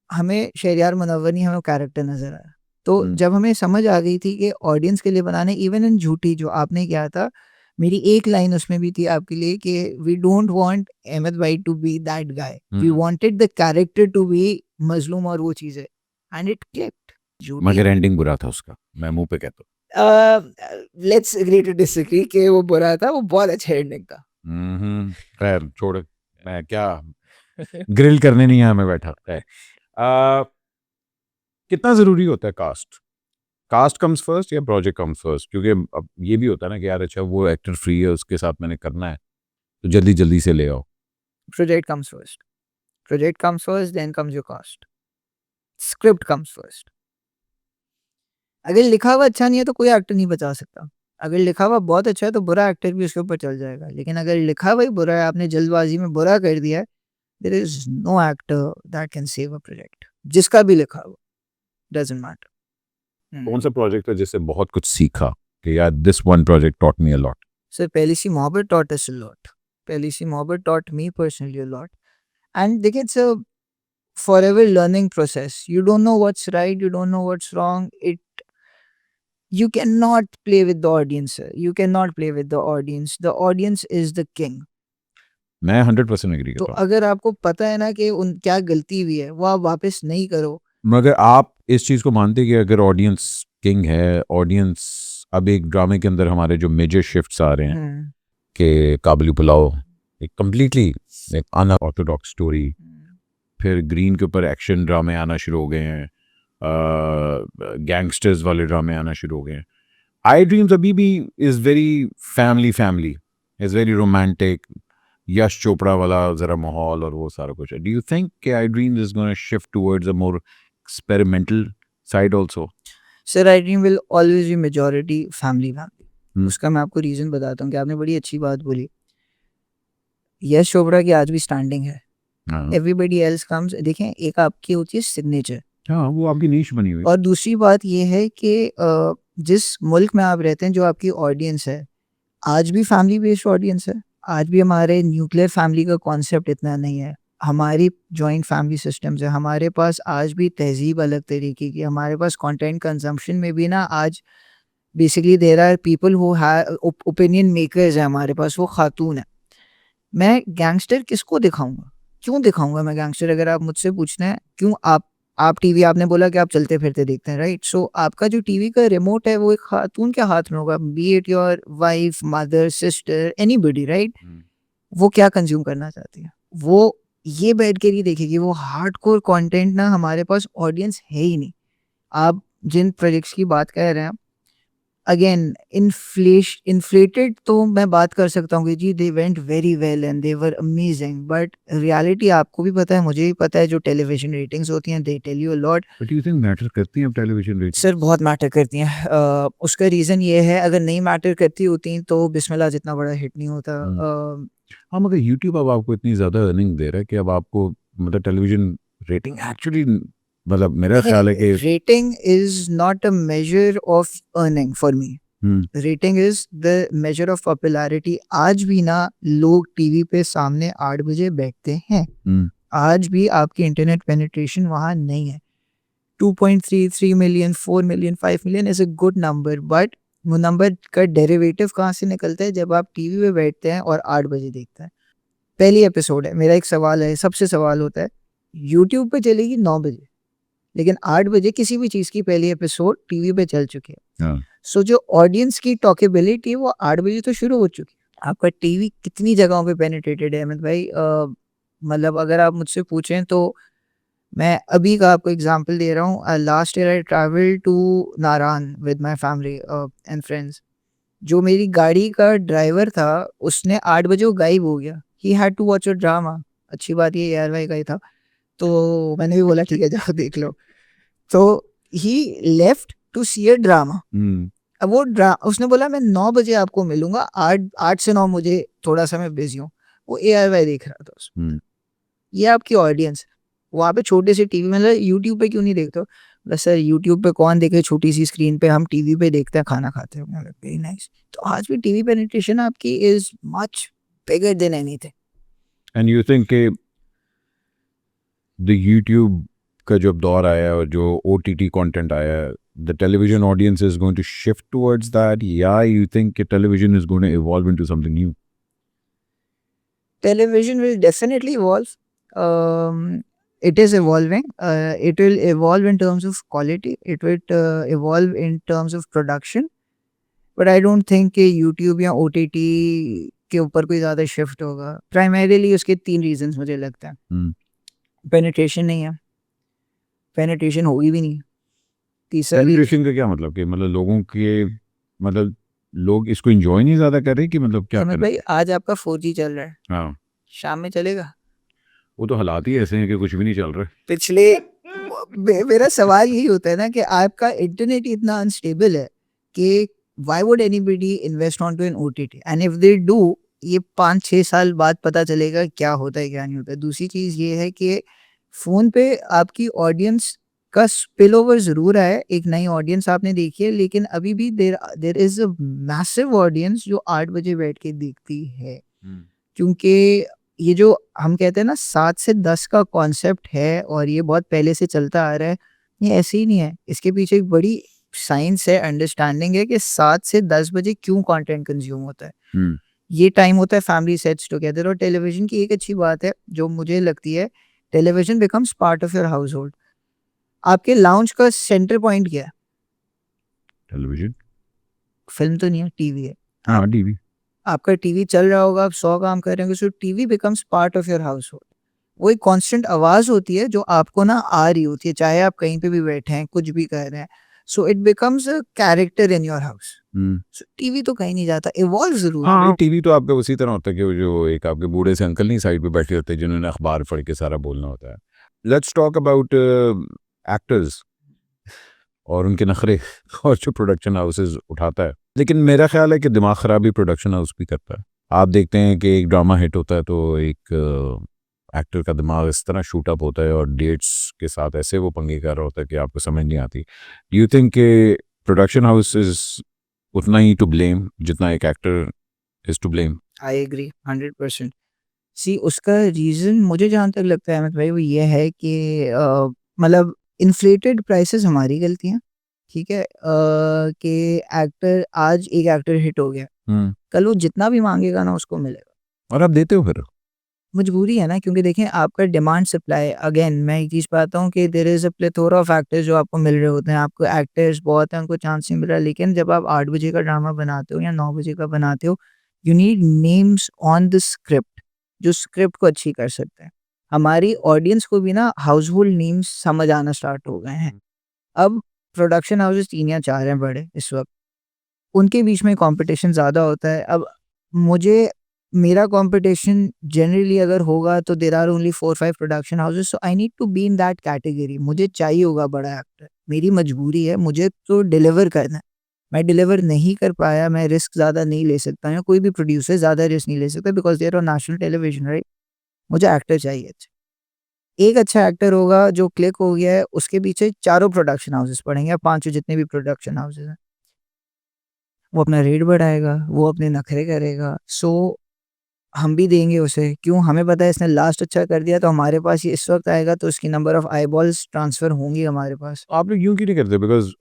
हमें शहरयार मुनव्वर नहीं, हमें कैरेक्टर नजर आया। तो जब हमें समझ आ गई थी कि ऑडियंस के लिए बनाने, इवन इन झूठी जो आपने किया था, मेरी एक लाइन उसमें भी थी आपके लिए कि वी डोंट वांट अहमद भाई to be that guy, we wanted the character to be मजलूम और वो चीजें, एंड इट क्लिक्ड। झूठी मगर एंडिंग बुरा था उसका, मैं मुंह पे कहता हूँ। लेट्स एग्री टू डिसएग्री कि वो बुरा था, वो बहुत अच्छा एंडिंग था। खैर छोड़, मैं क्या ग्रिल करने नहीं आया, मैं बैठा। खैर, कितना जरूरी होता है कास्ट? कास्ट कम्स फर्स्ट या प्रोजेक्ट कम्स फर्स्ट? क्योंकि अब ये भी होता है ना कि यार अच्छा वो एक्टर फ्री है, उसके साथ मैंने करना है, तो जल्दी जल्दी से ले आओ। Project comes first. Project comes first, then comes your cost. Script comes first. अगर लिखा हुआ अच्छा नहीं है तो कोई एक्टर नहीं बचा सकता। अगर लिखा हुआ बहुत अच्छा है तो बुरा एक्टर भी उसके ऊपर चल जाएगा। लेकिन अगर लिखा हुआ ही बुरा है, आपने जल्दबाजी में बुरा कर दिया है, there is no actor that can save a project. जिसका भी लिखा हुआ, डजंट मैटर। कौन सा प्रोजेक्ट है जिससे बहुत कुछ सीखा कि यार this one project taught me a lot? Sir, पहली सी मोहब्बत taught us a lot. पहली सी मोहब्बत taught me personally a lot. And देखिए, it's a forever learning process. You don't know what's right, you don't know what's wrong. You cannot play with the audience, sir. You cannot play with the audience. The audience is the king. मैं 100% agree तो करता हूँ। अगर आपको पता है ना कि उन क्या गलती हुई है, वो आप वापस नहीं करो। मगर आप इस चीज़ को मानते हैं कि अगर ऑडियंस किंग है, ऑडियंस अब एक ड्रामे के अंदर हमारे जो मेजर शिफ्ट्स आ रहे हैं कि काबुली पुलाव एक कम्प्लीटली एक अनऑर्थोडॉक्स स्टोरी, फिर ग्रीन के ऊपर एक्शन ड्रामे आना शुरू हो गए हैं, गैंगस्टर्स वाले ड्रामे आना शुरू हो गए हैं। आई ड्रीम्स अभी भी is very family, is very romantic, Yash Chopra वाला ज़रा माहौल और वो सारा कुछ है। डू यू थिंक कि आई dreams is gonna shift towards a more experimental side also? Sir, I dream will always B majority family. उसका मैं आपको रीजन बताता हूँ कि आपने बड़ी अच्छी बात बोली। यश चोपड़ा की आज भी स्टैंडिंग है। Everybody else comes. देखें, एक आपकी होती है सिग्नेचर, हाँ, वो आपकी नीश बनी हुई। और दूसरी बात ये है कि जिस मुल्क में आप रहते हैं, जो आपकी ऑडियंस है, आज भी फैमिली बेस्ड ऑडियंस है। आज भी हमारे न्यूक्लियर फैमिली का कॉन्सेप्ट इतना नहीं है। हमारी जॉइंट फैमिली सिस्टम्स है। हमारे पास आज भी तहजीब अलग तरीके की। हमारे पास कंटेंट कंजम्पशन में भी ना आज basically there are people who have opinion makers है हमारे पास, वो खातून है। मैं गैंगस्टर किसको दिखाऊंगा? क्यों दिखाऊंगा मैं गैंगस्टर? अगर आप मुझसे पूछना है क्यों, आप टीवी, आपने बोला कि आप चलते फिरते देखते हैं, राइट? सो आपका जो टीवी का रिमोट है वो एक खातून के हाथ में होगा, B it your wife, mother, sister, anybody, right? वो क्या कंज्यूम करना चाहती है? वो ये बैठ के नहीं देखेगी। वो हार्डकोर कंटेंट ना, हमारे पास ऑडियंस है ही नहीं। आप जिन प्रोजेक्ट्स की बात कर रहे हैं, अगेन इन्फ्लेटेड तो मैं बात कर सकता हूँ कि जी they went very well and they were amazing, but reality आपको भी पता है, मुझे भी पता है, जो टेलीविजन रेटिंग्स होती हैं they tell you a lot. But you think matter करती हैं अब टेलीविजन रेटिंग? सर, बहुत मैटर करती हैं। उसका रीज़न ये है, अगर नहीं मैटर करती होती तो बिस्मिल्लाह जितना बड़ा हिट नहीं होता। हाँ, मगर यूट्यूब अब आपको इतनी ज़्यादा अर्निंग दे रहा है कि अब आपको मतलब टेलीविजन रेटिंग एक्चुअली, मतलब मेरा ख्याल है कि rating is not a measure of earning for me. Rating is the measure of popularity. आज भी ना लोग टीवी पे सामने 8 बजे बैठते हैं। आज भी आपकी इंटरनेट पेनिट्रेशन वहाँ नहीं है। 2.33 million, 4 million, 5 million is a good number, but वो नंबर का डेरिवेटिव कहाँ से निकलता है? जब आप टीवी पे बैठते हैं और 8 बजे देखते हैं। पहली एपिसोड है, मेरा एक सवाल है, सबसे सवाल होता है, यूट्यूब पे चलेगी 9 बजे, लेकिन 8 बजे किसी भी चीज़ की पहली एपिसोड टीवी पे चल चुकी है। सो जो ऑडियंस की टॉकेबिलिटी है वो 8 बजे तो शुरू हो चुकी है। आपका टीवी कितनी जगहों पे पेनिट्रेटेड है अहमद भाई? मतलब अगर आप मुझसे पूछें तो मैं अभी का आपको एग्जांपल दे रहा हूँ। Last year I travel to Naran with my family and friends. जो मेरी गाड़ी का ड्राइवर था, उसने 8 बजे वो गायब हो गया। He had to watch a drama. अच्छी बात ये ARY का ही था, तो मैंने भी बोला ठीक है जाओ देख लो। तो he left to see a drama. अब वो उसने बोला मैं 9 बजे आपको मिलूंगा, 8 से 9 मुझे थोड़ा सा मैं बिजी हूँ। वो ARY देख रहा था उसमें। ये आपकी ऑडियंस है। वहाँ पे छोटे से टीवी मतलब यूट्यूब पे क्यों नहीं देखते हो? बोला सर यूट्यूब पे कौन देखे, छोटी सी स्क्रीन पे, हम टीवी पे देखते हैं खाना खाते हैं। Very nice. तो आज भी टीवी पेनिट्रेशन आपकी is much bigger than anything. And you think के द यूट्यूब का जब दौर आया और जो OTT कंटेंट आया, the television audience is going to shift towards that, या यू थिंक कि television is going to evolve into something new? Television will definitely evolve. It is evolving. It will evolve in terms of quality. It will evolve in terms of production. But I don't think कि YouTube या OTT के ऊपर कोई ज़्यादा shift होगा। Primarily उसके 3 reasons मुझे लगता है। पेनिट्रेशन नहीं है, पेनिट्रेशन होगी भी नहीं। तीसरा पेनिट्रेशन का क्या मतलब कि मतलब लोगों के मतलब लोग इसको एंजॉय नहीं ज्यादा कर रहे कि मतलब क्या अहमद कर भाई आज आपका 4G चल रहा है, हाँ, शाम में चलेगा? वो तो हालात ही ऐसे हैं कि कुछ भी नहीं चल रहा। पिछले मेरा सवाल यही होता है ना कि आपका इंटरनेट इतना अनस्टेबल है कि why would anybody invest onto an OTT? And if they do, ये 5-6 साल बाद पता चलेगा क्या होता है क्या नहीं होता है। दूसरी चीज़ ये है कि फ़ोन पे आपकी ऑडियंस का स्पिल ओवर ज़रूर आया है, एक नई ऑडियंस आपने देखी है, लेकिन अभी भी there is a massive audience जो 8 बजे बैठ के देखती है। क्योंकि ये जो हम कहते हैं ना 7 से 10 का कॉन्सेप्ट है और ये बहुत पहले से चलता आ रहा है, ये ऐसे ही नहीं है। इसके पीछे एक बड़ी साइंस है, अंडरस्टैंडिंग है कि 7 से 10 बजे क्यों कंटेंट कंज्यूम होता है। ये टाइम होता है फैमिली सेट्स टुगेदर। और टेलीविजन की एक अच्छी बात है जो मुझे लगती है, television becomes part of your house hold. आपके लाउंज का सेंटर पॉइंट क्या है? टेलीविजन? फिल्म तो नहीं है, टीवी है। हाँ, टीवी। आपका टीवी चल रहा होगा, आप 100 काम कर रहे होंगे, so TV becomes part of your house hold. वो एक कांस्टेंट आवाज़ होती है जो आपको ना आ रही होती है, चाहे आप कहीं पे भी बैठे हैं, कुछ भी कर रहे हैं। So it becomes a character in your house. So TV तो कहीं नहीं जाता, इवॉल्व ज़रूर। हाँ, टीवी तो आपका उसी तरह होता है कि वो जो एक आपके बूढ़े से अंकल नहीं साइड पे बैठे होते हैं जिन्होंने अखबार पढ़ के सारा बोलना होता है। लेट्स टॉक अबाउट एक्टर्स और उनके नखरे और जो प्रोडक्शन हाउसेस उठाता है। लेकिन मेरा ख्याल है कि दिमाग खराबी प्रोडक्शन हाउस भी करता है। आप देखते हैं कि एक ड्रामा हिट होता है तो एक एक्टर का दिमाग इस तरह शूट अप होता है और डेट्स के साथ ऐसे वो पंगे कर रहा होता है कि आपको समझ नहीं आती। डू यू थिंक कि प्रोडक्शन हाउस इज उतना ही टू ब्लेम जितना एक actor is to blame? I agree 100%। See उसका रीज़न मुझे जहाँ तक लगता है अहमद भाई वो ये है कि मतलब इन्फ्लेटेड प्राइसेस हमारी गलती हैं, ठीक है? कि एक्टर आज एक एक्टर हिट हो गया, कल वो जितना भी मांगेगा ना उसको मिलेगा। और आप देते हो फिर? मजबूरी है ना, क्योंकि देखें आपका डिमांड सप्लाई, अगेन मैं एक चीज़ पाता हूँ कि there is a plethora of actors जो आपको मिल रहे होते हैं। आपको एक्टर्स बहुत हैं, उनको चांस नहीं मिल रहा। लेकिन जब आप 8 बजे का ड्रामा बनाते हो या 9 बजे का बनाते हो, you need names on the script जो स्क्रिप्ट को अच्छी कर सकते हैं। हमारी ऑडियंस को भी ना हाउस होल्ड नेम्स समझ आना स्टार्ट हो गए हैं। अब प्रोडक्शन हाउसेस 3 या 4 हैं बड़े इस वक्त, उनके बीच में कंपटीशन ज़्यादा होता है। अब मुझे मेरा कंपटीशन जनरली अगर होगा तो there are only 4-5 production houses, so I need to be in that category. मुझे चाहिए होगा बड़ा एक्टर, मेरी मजबूरी है, मुझे तो डिलीवर करना है। मैं डिलीवर नहीं कर पाया, मैं रिस्क ज़्यादा नहीं ले सकता या कोई भी प्रोड्यूसर ज़्यादा रिस्क नहीं ले सकता because they are on national television, right? मुझे एक्टर चाहिए अच्छा। एक अच्छा एक्टर होगा जो क्लिक हो गया है, उसके पीछे चारों प्रोडक्शन हाउसेस पड़ेंगे या पाँचों जितने भी प्रोडक्शन हाउसेस हैं। वो अपना रेट बढ़ाएगा, वो अपने नखरे करेगा, सो हम भी देंगे उसे। क्यों? हमें पता है इसने लास्ट अच्छा कर दिया तो हमारे पास ये इस वक्त आएगा तो उसकी नंबर ऑफ आईबॉल्स ट्रांसफ़र होंगी हमारे पास। आप लोग यूँ क्यों नहीं करते? बिकॉज़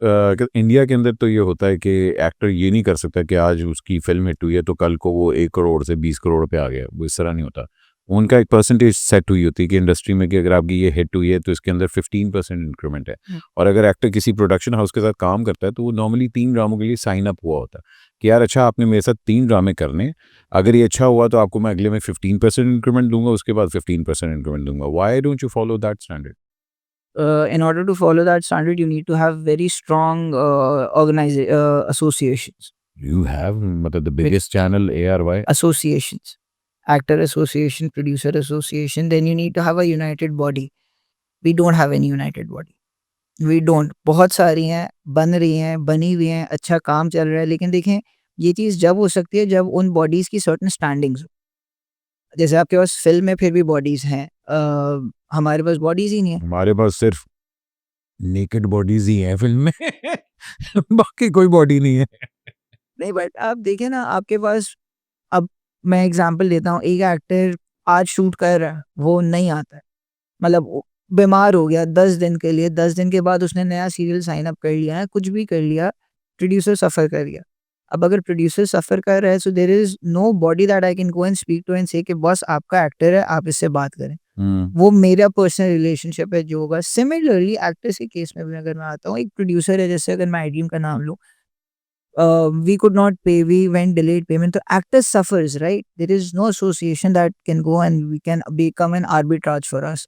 इंडिया के अंदर तो ये होता है कि एक्टर ये नहीं कर सकता कि आज उसकी फ़िल्म हिट हुई है तो कल को वो 1 करोड़ से 20 करोड़ पे आ गया। वो इस तरह नहीं होता। उनका एक परसेंटेज सेट हुई होती है कि इंडस्ट्री में कि अगर आपकी ये हिट हुई है तो इसके अंदर 15% इंक्रीमेंट है। और अगर एक्टर किसी प्रोडक्शन हाउस के साथ काम करता है तो वो नॉर्मली 3 ड्रामों के लिए साइन अप हुआ होता है कि यार अच्छा आपने मेरे साथ 3 ड्रामे करने, अगर ये अच्छा हुआ तो आपको मैं अगले में 15% इंक्रीमेंट दूँगा, उसके बाद 15% इंक्रीमेंट दूँगा। Why don't you follow that standard? In order to follow that standard, you need to have very strong associations. You have मतलब the biggest channel ARY. Associations. actor association, producer association, then you need to have a united body. We don't have any united body. We don't. बहुत सारी हैं, बन रही हैं, बनी हुई हैं, अच्छा काम चल रहा है, लेकिन देखें ये चीज़ जब हो सकती है जब उन बॉडीज़ की सर्टेन स्टैंडिंग्स हो। जैसे आपके पास फ़िल्म में फिर भी बॉडीज़ हैं, हमारे पास बॉडीज़ ही नहीं है। हमारे पास सिर्फ नेकेड बॉडीज ही हैं फिल्म में बाकी कोई बॉडी नहीं है। नहीं बट आप देखिए ना आपके पास, अब मैं एग्जांपल देता हूँ, एक एक्टर आज शूट कर रहा है, वो नहीं आता है, मतलब वो बीमार हो गया 10 दिन के लिए, 10 दिन के बाद उसने नया सीरियल साइन अप कर लिया है, कुछ भी कर लिया, प्रोड्यूसर सफ़र कर गया। अब अगर प्रोड्यूसर सफ़र कर रहा है so there is nobody that I can go and speak to and say कि बॉस आपका एक्टर है, आप इससे बात करें। वो मेरा पर्सनल रिलेशनशिप है जो होगा। सिमिलरली एक्टर्स के केस में भी अगर मैं आता हूँ, एक प्रोड्यूसर है, जैसे अगर मैं आईड्रीम का नाम लूँ, we could not pay, we went delayed payment, तो actor suffers, right? There is no association that can go and we can become an arbitrage for us.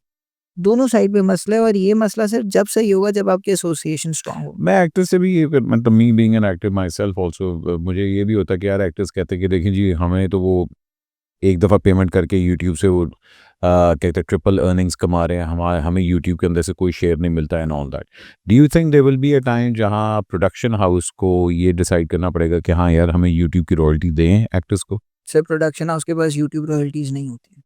दोनों साइड पे मसला है, और ये मसला सिर्फ जब सही होगा जब आपकी एसोसिएशन स्ट्रांग हो। मैं एक्टर से भी ये मतलब me being an actor my self also, मुझे ये भी होता है कि यार एक्टर्स कहते हैं कि देखिए जी हमें तो वो एक दफ़ा पेमेंट करके यूट्यूब से वो कहते हैं ट्रिपल अर्निंग्स कमा रहे हैं, हमें यूट्यूब के अंदर से कोई शेयर नहीं मिलता है and all that. Do you think there will be a time जहाँ प्रोडक्शन हाउस को ये डिसाइड करना पड़ेगा कि हाँ यार हमें यूट्यूब की रॉयल्टी दें एक्टर्स को? सिर्फ प्रोडक्शन हाउस के पास यूट्यूब रॉयल्टीज नहीं होती,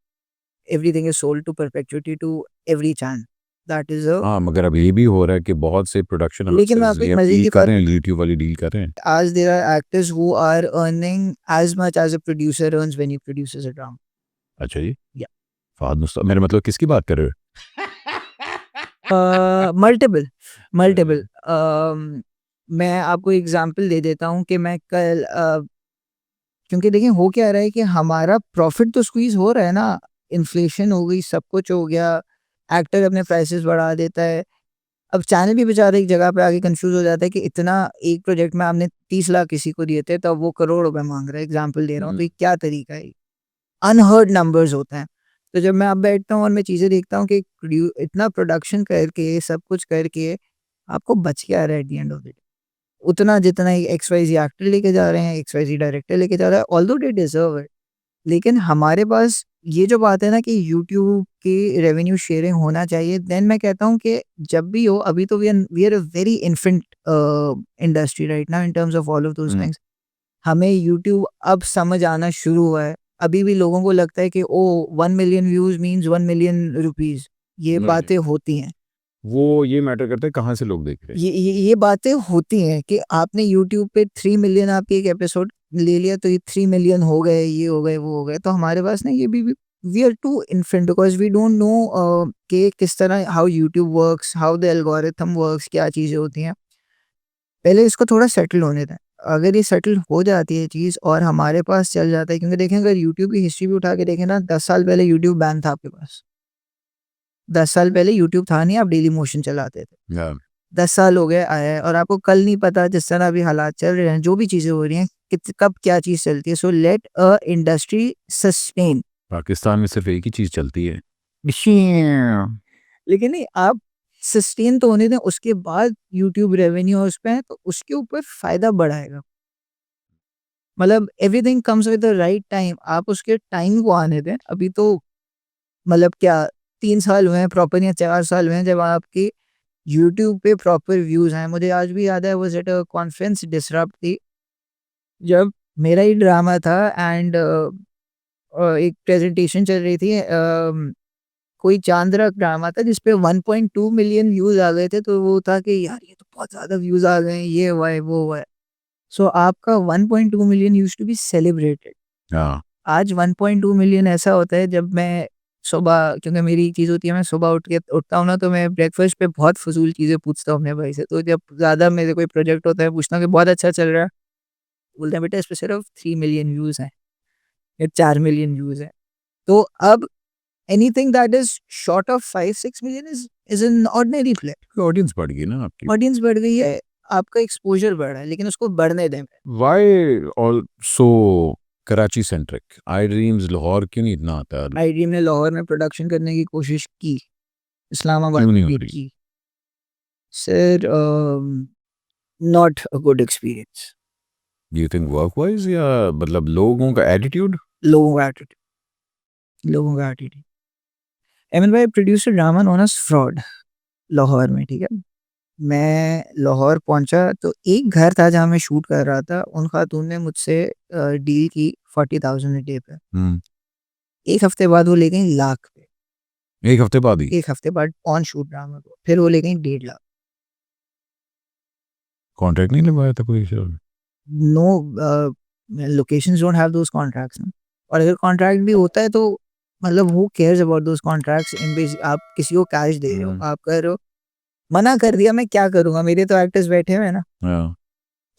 everything is sold to perpetuity to every channel, that is a. हाँ मगर अब ये भी हो रहा है कि बहुत से प्रोडक्शन लेकिन मैं आपको एक मजे की कर रहे हैं, यूट्यूब वाली डील कर रहे हैं। आज there are actors who are earning as much as a producer earns when he produces a drama. अच्छा जी, या फहद मुस्तफा, मेरा मतलब किसकी बात कर रहे हो? मल्टीपल मल्टीपल मैं आपको एग्जांपल दे देता हूँ कि मैं कल क्योंकि देखिए हो क्या रहा है कि हमारा प्रॉफिट तो स्क्वीज हो रहा है ना, इन्फ्लेशन हो गई, सब कुछ हो गया, एक्टर अपने प्राइसेस बढ़ा देता है। अब चैनल भी बेचारा एक जगह पे आके कंफ्यूज हो जाता है कि इतना एक प्रोजेक्ट में आपने 30 लाख किसी को दिए थे, तो अब वो करोड़ रुपए मांग रहा है, एग्जांपल दे रहा हूँ, तो ये क्या तरीका है? अनहर्ड नंबर्स होते हैं। तो जब मैं अब बैठता हूँ और मैं चीज़ें देखता हूँ कि इतना प्रोडक्शन करके, सब कुछ करके, आपको बच क्या रहा है at the end of the day? उतना जितना एक XYZ एक्टर लेके जा रहे हैं, XYZ डायरेक्टर लेके जा रहा है, ऑल्दो दे डिजर्व इट। लेकिन हमारे पास ये जो बात है ना कि यूट्यूब की रेवेन्यू शेयरिंग होना चाहिए, देन मैं कहता हूँ कि जब भी हो, अभी तो we are a very infant industry right now in terms of all of those things. हमें यूट्यूब अब समझ आना शुरू हुआ है। अभी भी लोगों को लगता है कि ओ 1 million views means 1 million rupees, ये नहीं, बातें होती हैं। वो ये मैटर करता है कहाँ से लोग देख रहे हैं। ये बातें होती हैं कि आपने यूट्यूब पे 3 मिलियन आपके एक एपिसोड ले लिया तो ये 3 मिलियन हो गए, ये हो गए, वो हो गए। तो हमारे पास ना ये भी we are too infant because we don't know कि किस तरह how YouTube works, how the algorithm works, क्या चीज़ें होती हैं। पहले इसको थोड़ा सेटल होने दें। अगर ये सेटल हो जाती है चीज़ और हमारे पास चल जाता है, क्योंकि देखें अगर यूट्यूब की हिस्ट्री भी उठा के देखें ना, 10 साल पहले यूट्यूब बैन था आपके पास। 10 साल पहले यूट्यूब था नहीं, आप डेली मोशन चलाते थे। Yeah. 10 साल हो गए आया है और आपको कल नहीं पता, जिस तरह अभी हालात चल रहे हैं, जो भी चीज़ें हो रही हैं, कब क्या चीज़ चलती है। So let a industry sustain. Pakistan में सिर्फ एक ही चीज़ चलती है। लेकिन नहीं, आप सस्टेन तो होने दें, उसके बाद यूट्यूब रेवेन्यू उस पे है तो उसके ऊपर फ़ायदा बढ़ाएगा। मतलब everything comes with the right time, आप उसके टाइम को आने दें। अभी तो मतलब क्या 3 साल हुए हैं प्रॉपर, या 4 साल हुए हैं जब आपकी यूट्यूब पे प्रॉपर व्यूज़ हैं। मुझे आज भी याद है, was at a conference disrupt थी, जब मेरा ही ड्रामा था एंड एक प्रेज़ेंटेशन चल रही थी, कोई चांद्रा ड्रामा था जिस पे 1.2 मिलियन व्यूज़ आ गए थे, तो वो था कि यार ये तो बहुत ज़्यादा व्यूज़ आ गए हैं, ये हुआ है, वो हुआ है। सो आपका 1.2 million used to be celebrated. हाँ, आज 1.2 मिलियन ऐसा होता है जब मैं सुबह, क्योंकि मेरी एक चीज़ होती है, मैं सुबह उठता हूँ ना, तो मैं ब्रेकफास्ट पे बहुत फ़िज़ूल चीज़ें पूछता हूँ अपने भाई से। तो जब ज़्यादा मेरे कोई प्रोजेक्ट होता है, पूछता हूँ कि बहुत अच्छा चल रहा है, बोलते हैं बेटा इस पे सिर्फ 3 मिलियन व्यूज़ हैं या 4 मिलियन व्यूज़ हैं। तो अब anything that is short of 5-6 million is an ordinary play. Audience बढ़ गई ना आपकी। ऑडियंस बढ़ गई है, आपका एक्सपोज़र बढ़ा है, लेकिन उसको बढ़ने दें। Why also Karachi centric? I dreams Lahore क्यों नहीं इतना आता है? आईड्रीम ने लाहौर में प्रोडक्शन करने की कोशिश की, इस्लामाबाद क्यों नहीं में हो भी रही? की। Sir not a good experience. Do you think work wise या मतलब लोगों का एटीट्यूड? लोगों का एटीट्यूड, लोगों का एटीट्यूड। एमन भाई produce a drama known as fraud Lahore में, ठीक है? मैं लाहौर पहुंचा तो एक घर था जहाँ मैं शूट कर रहा था, उन खातून ने मुझसे डील की 40,000 अ डे पे। एक हफ्ते बाद वो ले गई लाख पे, एक हफ्ते बाद ही एक हफ्ते बाद ऑन शूट ड्रामा को, फिर वो ले गई 1.5 लाख। कॉन्ट्रैक्ट नहीं लगवाया था कोई शो में? No, locations don't have those contracts ना। और अगर कॉन्ट्रैक्ट भी होता है तो मतलब who cares about those contracts? इन बेस आप किसी को कैश दे रहे हो, हम्म। आप कर रहे हो, मना कर दिया, मैं क्या करूंगा? मेरे तो एक्टर्स बैठे हुए हैं ना। हाँ।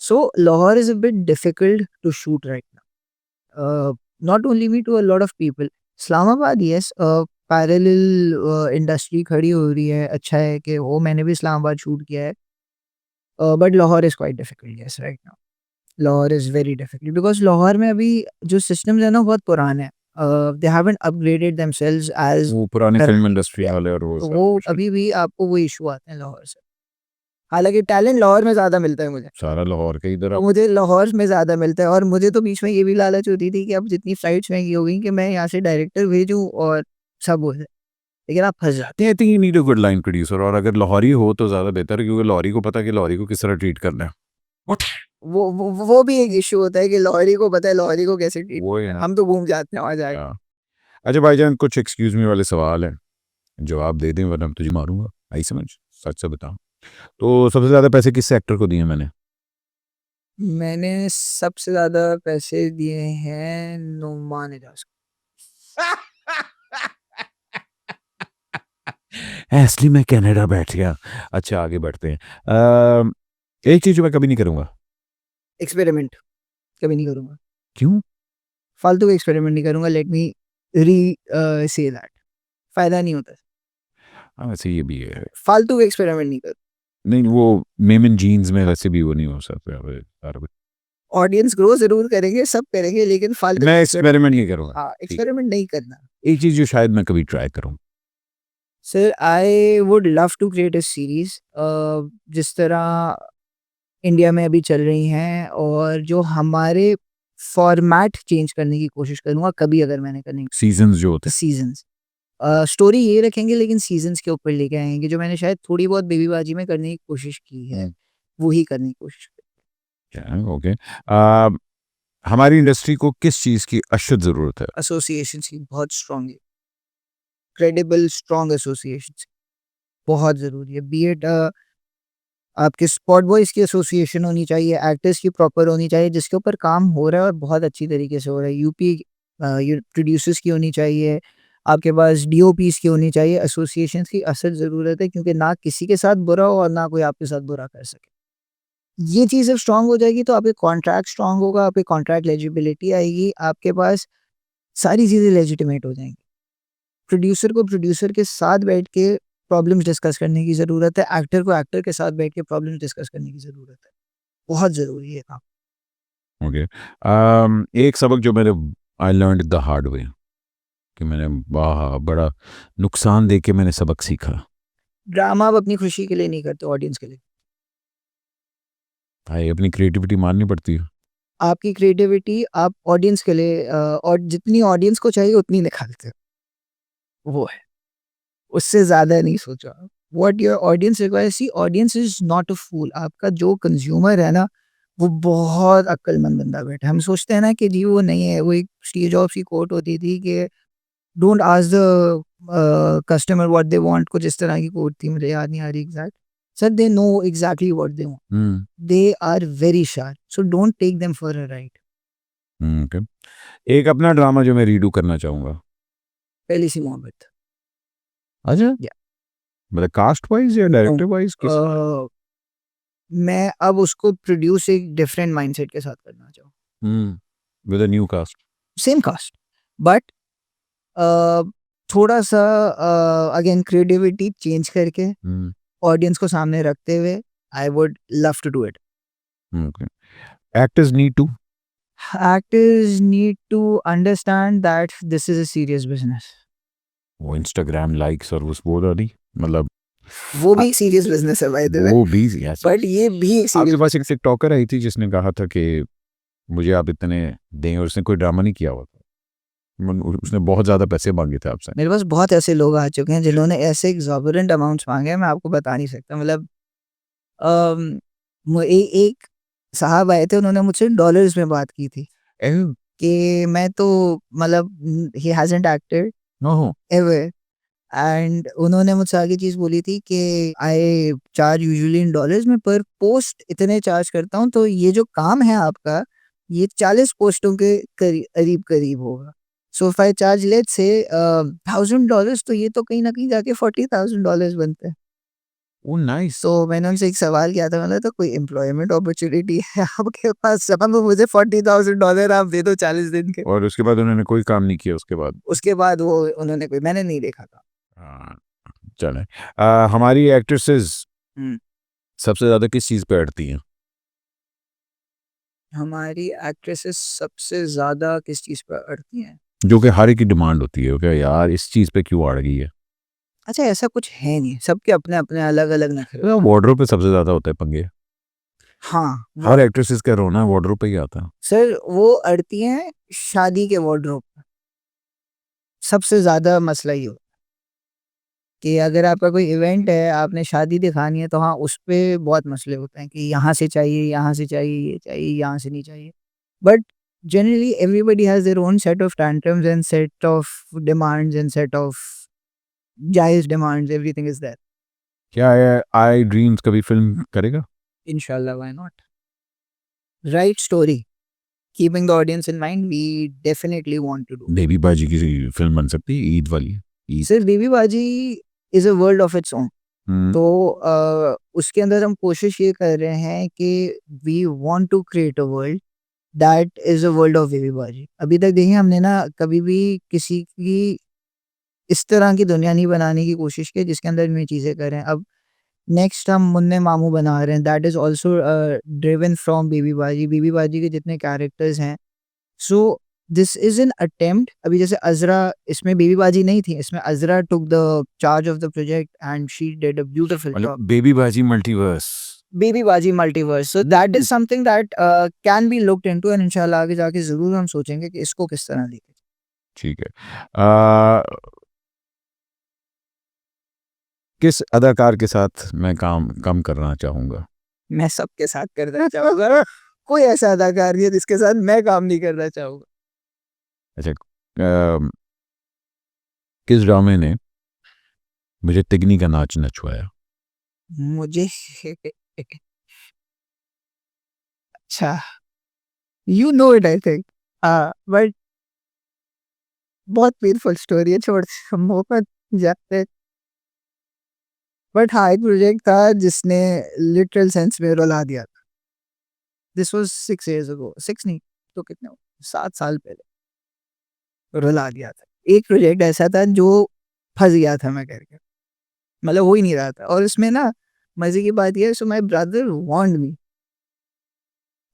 So Lahore is a bit difficult to shoot right now. Not only me, to a lot of people. Islamabad, yes, parallel industry खड़ी हो रही है, अच्छा है कि वो मैंने भी इस्लामाबाद शूट किया है, but Lahore is quite difficult, yes, right now. Lahore is very difficult because Lahore में अभी जो systems है ना बहुत पुराने हैं. They haven't upgraded themselves as वो पुराने current- फिल्म इंडस्ट्री Yeah. वाले और वो तो सब वो कुछ। अभी भी आपको वो इशू आते हैं लाहौर से। हालांकि टैलेंट लाहौर में ज़्यादा मिलता है मुझे, सारा लाहौर के इधर तो मुझे लाहौर में ज़्यादा मिलता है। और मुझे तो बीच में ये भी लालच होती थी कि अब जितनी फ्लाइट्स महंगी हो गई कि मैं यहाँ से डायरेक्टर भेजूँ और सब हो जाए, लेकिन आप फंस जाते I think you need a good line producer, और अगर लाहौरी हो तो ज़्यादा बेहतर है, क्योंकि लाहौरी को पता है कि लाहौरी को किस तरह ट्रीट करना है। हैं। वो भी एक इशू होता है कि लाहौरी को पता है लाहौरी को कैसे ट्रीट, वो है ना। हम तो घूम जाते हैं वहाँ जाके। हाँ। अच्छा भाईजान, कुछ एक्सक्यूज मी वाले सवाल हैं, जवाब दे दें वरना तुझे मारूंगा, आई समझ, सच से बताओ। तो सबसे ज़्यादा पैसे किस एक्टर को दिए मैंने? मैंने सबसे ज़्यादा पैसे दिए हैं नुमान एजाज को। असली मैं कनाडा बैठ गया। अच्छा आगे बढ़ते हैं। एक चीज़ जो मैं कभी नहीं करूँगा। एक्सपेरिमेंट कभी नहीं करूँगा, क्यों? फालतू का एक्सपेरिमेंट नहीं करूँगा। लेट मी री से दैट, फ़ायदा नहीं होता, हाँ वैसे ये भी है। फालतू का एक्सपेरिमेंट नहीं करूँ। नहीं वो मेमन जीन्स में वैसे भी वो नहीं हो सकता सारा कुछ। ऑडियंस ग्रो ज़रूर करेंगे, सब करेंगे, लेकिन फालतू मैं एक्सपेरिमेंट नहीं करूँगा। हाँ, ठीक। एक्सपेरिमेंट नहीं करना। एक चीज़ जो शायद मैं कभी ट्राई करूँ। Sir I would love to create a series जिस तरह इंडिया में अभी चल रही हैं, और जो हमारे फॉर्मेट चेंज करने की कोशिश करूँगा कभी, अगर मैंने करनी सीजन्स जो होते सीज़न्स। स्टोरी ये रखेंगे लेकिन सीज़न्स के ऊपर लेके आएँगे, जो मैंने शायद थोड़ी बहुत बेबीबाजी में करने की कोशिश की है, हैं। वो ही करने की कोशिश क्या ओके। हमारी इंडस्ट्री को किस चीज़ की अशद ज़रूरत है? एसोसिएशंस की बहुत स्ट्रॉन्ग है, क्रेडिबल स्ट्रॉन्ग एसोसिएशंस बहुत ज़रूरी है। बी इट आपके स्पॉट बॉयज़ की एसोसिएशन होनी चाहिए, एक्टर्स की प्रॉपर होनी चाहिए, जिसके ऊपर काम हो रहा है और बहुत अच्छी तरीके से हो रहा है। यूपी प्रोड्यूसर्स की होनी चाहिए, आपके पास डीओपीज़ की होनी चाहिए। एसोसिएशंस की असल ज़रूरत है, क्योंकि ना किसी के साथ बुरा हो और ना कोई आपके साथ बुरा कर सके। ये चीज़ जब स्ट्रॉन्ग हो जाएगी तो आपके कॉन्ट्रैक्ट स्ट्रॉन्ग होगा, आपकी कॉन्ट्रैक्ट लेजिबिलिटी आएगी, आपके पास सारी चीज़ें लेजिटिमेट हो जाएंगी। प्रोड्यूसर को प्रोड्यूसर के साथ बैठ के प्रॉब्लम्स डिस्कस करने की ज़रूरत है, एक्टर को एक्टर के साथ बैठ के प्रॉब्लम्स डिस्कस करने की ज़रूरत है। बहुत ज़रूरी है काम। ओके। एक सबक जो मैंने I learned the hard way, कि मैंने बड़ा नुकसान दे के मैंने सबक सीखा। ड्रामा आप अपनी खुशी के लिए नहीं करते, ऑडियंस के लिए। भाई अपनी क्रिएटिविटी मारनी पड़ती है। आपकी क्रिएटिविटी आप ऑडियंस के लिए और जितनी ऑडियंस को चाहिए उतनी निकालते हो, वो है। उससे ज़्यादा नहीं सोचो आप। What your audience requires, see audience is not a fool. आपका जो कंज्यूमर है ना, वो बहुत अक्लमंद बंदा बैठा है। हम सोचते हैं ना कि जी वो नहीं है, वो एक स्टीव जॉब्स की कोट होती थी कि don't ask the customer what they want, कुछ इस तरह की कोट थी, मुझे याद नहीं आ रही exact. Sir they know exactly what they want, they are very sharp, so don't take them for a ride. Okay. एक अपना ड्रामा जो मैं रीडू करना चाहूँगा। पहली सी मोहब्बत। अच्छा। Yeah. मतलब कास्ट वाइज या डायरेक्टर वाइज किस? मैं अब उसको प्रोड्यूस एक डिफरेंट माइंडसेट के साथ करना चाहूँ। With a new cast. Same cast, but थोड़ा सा अगेन क्रिएटिविटी चेंज करके ऑडियंस को सामने रखते हुए, I would love to do it. Okay. Actors need to Actors need to understand that this is a serious business. वो Instagram likes और उस वो वाली, मतलब वो भी सीरियस बिजनेस है बाय द वे, वो भी yes। बट ये भी आपके सीरियस। पास एक टिकटॉकर आई थी जिसने कहा था कि मुझे आप इतने दें, और उसने कोई ड्रामा नहीं किया हुआ था, उसने बहुत ज़्यादा पैसे मांगे थे आपसे? मेरे पास बहुत ऐसे लोग आ चुके हैं जिन्होंने ऐसे एग्जॉर्बिटेंट अमाउंट्स मांगे हैं, मैं आपको बता नहीं सकता। मतलब एक साहब आए थे, उन्होंने मुझसे डॉलर्स में बात की थी एह, कि मैं तो मतलब he hasn't acted oh, ever, and उन्होंने मुझसे आगे चीज़ बोली थी कि आई चार्ज यूजुअली इन डॉलर्स में, पर पोस्ट इतने चार्ज करता हूँ, तो ये जो काम है आपका ये 40 पोस्टों के करीब करीब होगा। So if I charge let's say $1000, तो ये तो कहीं ना कहीं जाके $40,000 बनते हैं। Oh nice. तो मैंने उनसे एक सवाल किया था, मतलब तो कोई एम्प्लॉयमेंट अपॉर्चुनिटी है आपके पास? सब मुझे $40,000 आप दे दो 40 दिन के। और उसके बाद उन्होंने कोई काम नहीं किया उसके बाद? उसके बाद वो उन्होंने कोई, मैंने नहीं देखा था। हाँ, चलें। हमारी एक्ट्रेसेस हम्म, सबसे ज़्यादा किस चीज़ पे अड़ती हैं? हमारी एक्ट्रेसेस सबसे ज्यादा किस चीज पर अड़ती हैं? जो कि हर एक की डिमांड होती है कि यार इस चीज़ पे क्यों अड़ गई है? अच्छा, ऐसा कुछ है नहीं, सबके अपने अपने अलग अलग नखरे। वार्डरोब पे सबसे ज़्यादा होता है पंगे। हाँ, हर एक्ट्रेसेस का रोना वार्डरोब पे ही आता है। सर वो अड़ती हैं शादी के वार्डरोब पर। सबसे ज्यादा मसला ये होता है कि अगर आपका कोई इवेंट है, आपने शादी दिखानी है, तो हाँ उस पे बहुत मसले होते हैं कि यहाँ से चाहिए, यहाँ से चाहिए, ये चाहिए, यहाँ से नहीं चाहिए। But generally everybody has their own set of tantrums and set of demands and set of जायज demands, everything is there. क्या है आई ड्रीम्स कभी फिल्म करेगा? Inshallah, why not? Right story, keeping the audience in mind, we definitely want to do. Baby बाजी की film बन सकती है ईद वाली। ईद। सिर्फ बेबी बाजी is a world of its own. हम्म, तो उसके अंदर हम कोशिश ये कर रहे हैं कि we want to create a world that is a world of baby बाजी। अभी तक देखिए हमने ना कभी भी किसी की इस तरह की दुनिया नहीं बनाने की कोशिश की जिसके अंदर हम ये चीज़ें कर रहे हैं। अब नेक्स्ट हम मुन्ने मामू बना रहे हैं, that is also driven from baby Baji. Baby बाजी के जितने कैरेक्टर्स हैं, so this is an attempt. अभी जैसे अज़रा, इसमें बेबी बाजी नहीं थी, इसमें Azra took the charge of the project and she did a beautiful मतलब जॉब। बेबी बाजी मल्टीवर्स। बेबी बाजी multiverse, so that is something that can be looked into, and इंशाल्लाह आगे जाके ज़रूर हम सोचेंगे कि इसको किस तरह लेके। ठीक है। किस अदाकार के साथ मैं काम कम करना चाहूँगा? मैं सबके साथ करना चाहूँगा, कोई ऐसा अदाकार नहीं है जिसके साथ मैं काम नहीं करना चाहूँगा। अच्छा, किस ड्रामे ने मुझे तिगनी का नाच नचवाया? मुझे अच्छा, you know it I think, but बहुत पेनफुल स्टोरी है, छोड़ हम मौका जाते हैं। बट हाँ, एक प्रोजेक्ट था जिसने लिटरल सेंस में रुला दिया था। दिस वाज 6 इयर्स अगो, 6 नहीं तो कितने 7 साल पहले रुला दिया था। एक प्रोजेक्ट ऐसा था जो फंस गया था मैं करके, मतलब हो ही नहीं रहा था। और इसमें ना मजे की बात यह है, सो माय ब्रदर वार्नड मी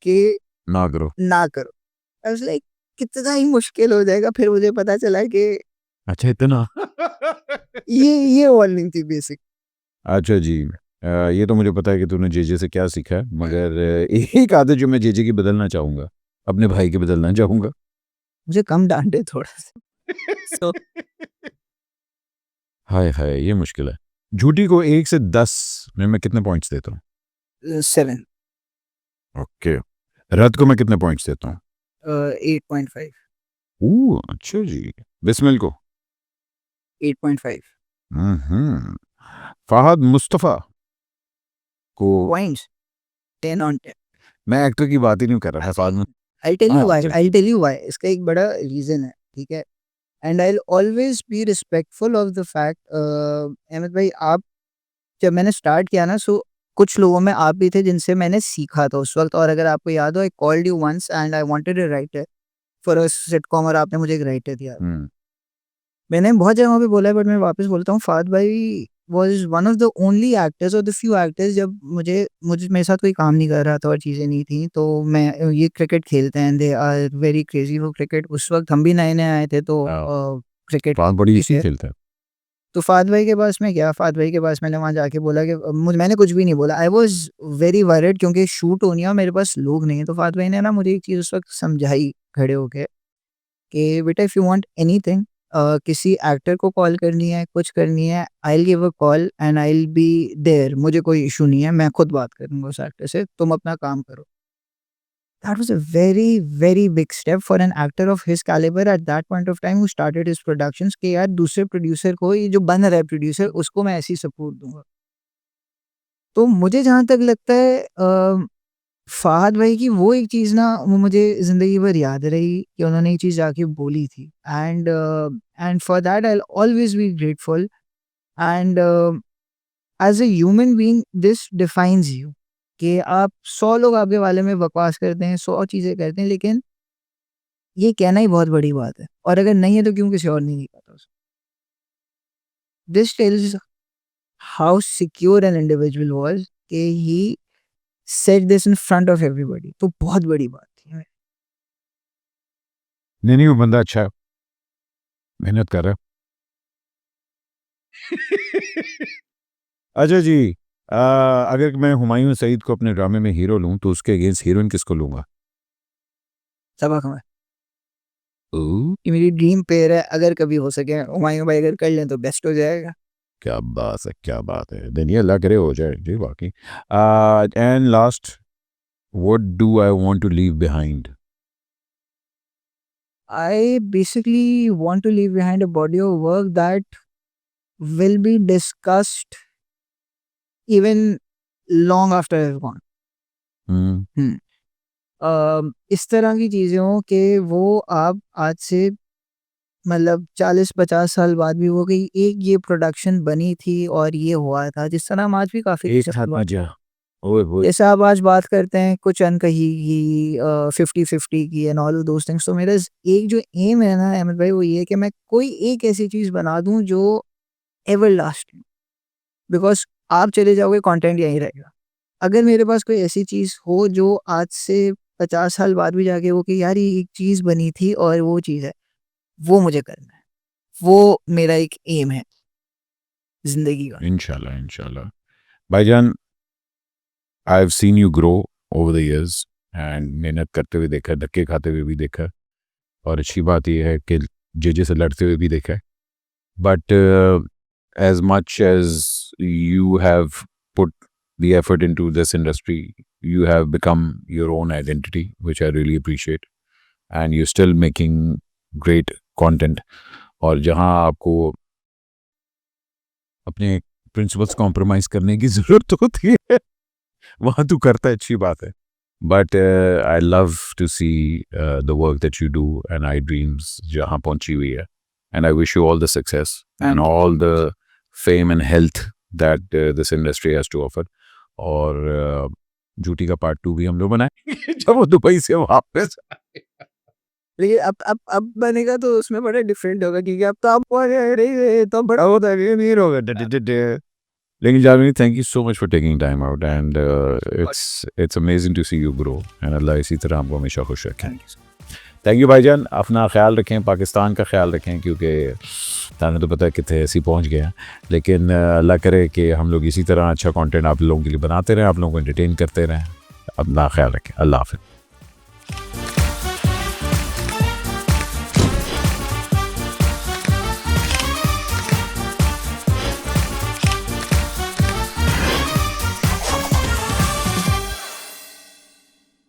कि ना करो। ना करो। आई वाज लाइक कितना ही मुश्किल हो जाएगा। फिर मुझे पता चला कि अच्छा, इतना? ये वार्निंग थी बेसिक। अच्छा जी। ये तो मुझे पता है कि तूने जेजे से क्या सीखा है, मगर एक आदत जो मैं जेजे की बदलना चाहूँगा, अपने भाई की बदलना चाहूँगा। मुझे कम डांटे थोड़ा सा। सो हाय हाय, ये मुश्किल है। झूठी को 1 से 10 में मैं कितने पॉइंट्स देता हूँ? 7, ओके। रत को मैं कितने पॉइंट्स देता हूँ? 8.5, ओह अच्छा जी। बिस्मिल को? 8.5 हम्म। फहद मुस्तफ़ा को? Points, 10 on 10। मैं एक्टर की बात ही नहीं कर रहा था फहद। I'll tell you हाँ, why, चल। I'll tell you why। इसका एक बड़ा रीजन है, ठीक है। And I'll always be respectful of the fact, Ahmed भाई, आप जब मैंने स्टार्ट किया ना, सो कुछ लोगों में आप भी थे जिनसे मैंने सीखा था उस वक्त। और अगर आपको याद हो, I called you once and I wanted a writer for a sitcom, और आपने मुझे एक राइटर दिया। हम्म। मैंने बहुत जगहों पे बोला है, बट मैं वापस बोलता हूँ, फाद भाई was one of the only actors और द फ्यू एक्टर्स, जब मुझे मुझे मेरे साथ कोई काम नहीं कर रहा था और चीज़ें नहीं थी, तो मैं ये क्रिकेट खेलते हैं, दे आर वेरी क्रेजी वो क्रिकेट। उस वक्त हम भी नए नए आए थे, तो क्रिकेट फहद बड़ी इसे खेलता है। तो फाद भाई के पास मैं गया। फाद भाई के पास मैंने वहाँ जाके बोला कि मैंने कुछ भी नहीं बोला। आई वॉज वेरी वरिड क्योंकि शूट होनी है और मेरे पास लोग नहीं है। तो फाद भाई ने ना मुझे एक चीज़ उस वक्त समझाई खड़े होके कि बेटा इफ़ यू वांट एनीथिंग किसी एक्टर को कॉल करनी है, कुछ करनी है, I will give a call and I will be there, मुझे कोई इश्यू नहीं है, मैं खुद बात करूँगा उस एक्टर से, तुम अपना काम करो। That was a very, very big step for an actor of his caliber at that point of time who started his productions कि यार दूसरे प्रोड्यूसर को, ये जो बन रहा है प्रोड्यूसर, उसको मैं ऐसी सपोर्ट दूँगा। तो मुझे जहाँ तक लगता है फ़हाद भाई की वो एक चीज़ ना, वो मुझे ज़िंदगी भर याद रही कि उन्होंने ये चीज़ जाके बोली थी and for that I will always be grateful and as a human being this defines you कि आप 100 लोग आपके बारे में बकवास करते हैं, 100 चीज़ें करते हैं, लेकिन ये कहना ही बहुत बड़ी बात है और अगर नहीं है तो क्यों किसी और ने नहीं कहा था उसको। This tells how secure an individual was कि he said this in front of everybody, तो बहुत बड़ी बात थी। नहीं वो बंदा अच्छा है, मेहनत कर रहा है। अच्छा जी, अगर मैं हुमायूं सईद को अपने ड्रामे में हीरो लूं तो उसके अगेंस्ट हीरोइन किसको लूंगा? सबक हमें ओह, ये मेरी ड्रीम पेयर है, अगर कभी हो सके हुमायूं भाई अगर कर लें तो बेस्ट हो जाएगा। क्या बात है, क्या बात है। दिन ये अल्लाह करे हो जाए जी बाकी। And last, what do I want to leave behind? I basically want to leave behind a body of work that will be discussed even long after I've gone. इस तरह की चीज़ें हों कि वो आप आज से मतलब 40-50 साल बाद भी वो कि एक ये प्रोडक्शन बनी थी और ये हुआ था, जिस तरह हम आज भी काफ़ी एक साथ मजा, ओए होए। जैसे आप आज बात करते हैं कुछ अनकही की 50-50 की एंड ऑल दोस थिंग्स, तो मेरा एक जो एम है ना अहमद भाई, वो ये है कि मैं कोई एक ऐसी चीज़ बना दूँ जो एवरलास्टिंग, बिकॉज़ आप चले जाओगे कंटेंट यहीं रहेगा। अगर मेरे पास कोई ऐसी चीज़ हो जो आज से 50 साल बाद भी जाके वो कि यार ये एक चीज़ बनी थी और वो चीज़ है, वो मुझे करना है। वो मेरा एक एम है ज़िंदगी का। इंशाल्लाह, इंशाल्लाह। भाईजान, आई have seen you grow over the years and मेहनत करते हुए देखा है, धक्के खाते हुए भी देखा है, और अच्छी बात यह है कि जेजे से लड़ते हुए भी देखा है। But as much as you have put the effort into this industry, you have become your own identity, which I really appreciate, and you're still making great content. और जहाँ आपको अपने प्रिंसिपल्स कॉम्प्रोमाइज करने की ज़रूरत होती है वहाँ तू करता है, अच्छी बात है। But I love to see the work that you do and I dreams जहाँ पहुँची हुई है, and I wish you all the success and all the fame and health that this industry has to offer. और जूटी का part 2 भी हम लोग बनाएंगे जब वो दुबई से वापस आए। लेकिन अब बनेगा तो उसमें बड़ा डिफरेंट होगा, क्योंकि अब तो आप तो बड़ा होता है नहीं होगा। लेकिन Jamini, thank you so much for taking time out and it's amazing to see you grow and Allah इसी तरह हमको हमेशा खुश रखें। थैंक यू भाईजान, अपना ख्याल रखें, पाकिस्तान का ख्याल रखें, क्योंकि ताने तो पता है कितने ऐसी पहुंच गए हैं, लेकिन अल्लाह करे कि हम लोग इसी तरह अच्छा कंटेंट आप लोगों के लिए बनाते रहें, आप लोगों को एंटरटेन करते रहें। अपना ख्याल रखें, अल्लाह हाफ़िज़।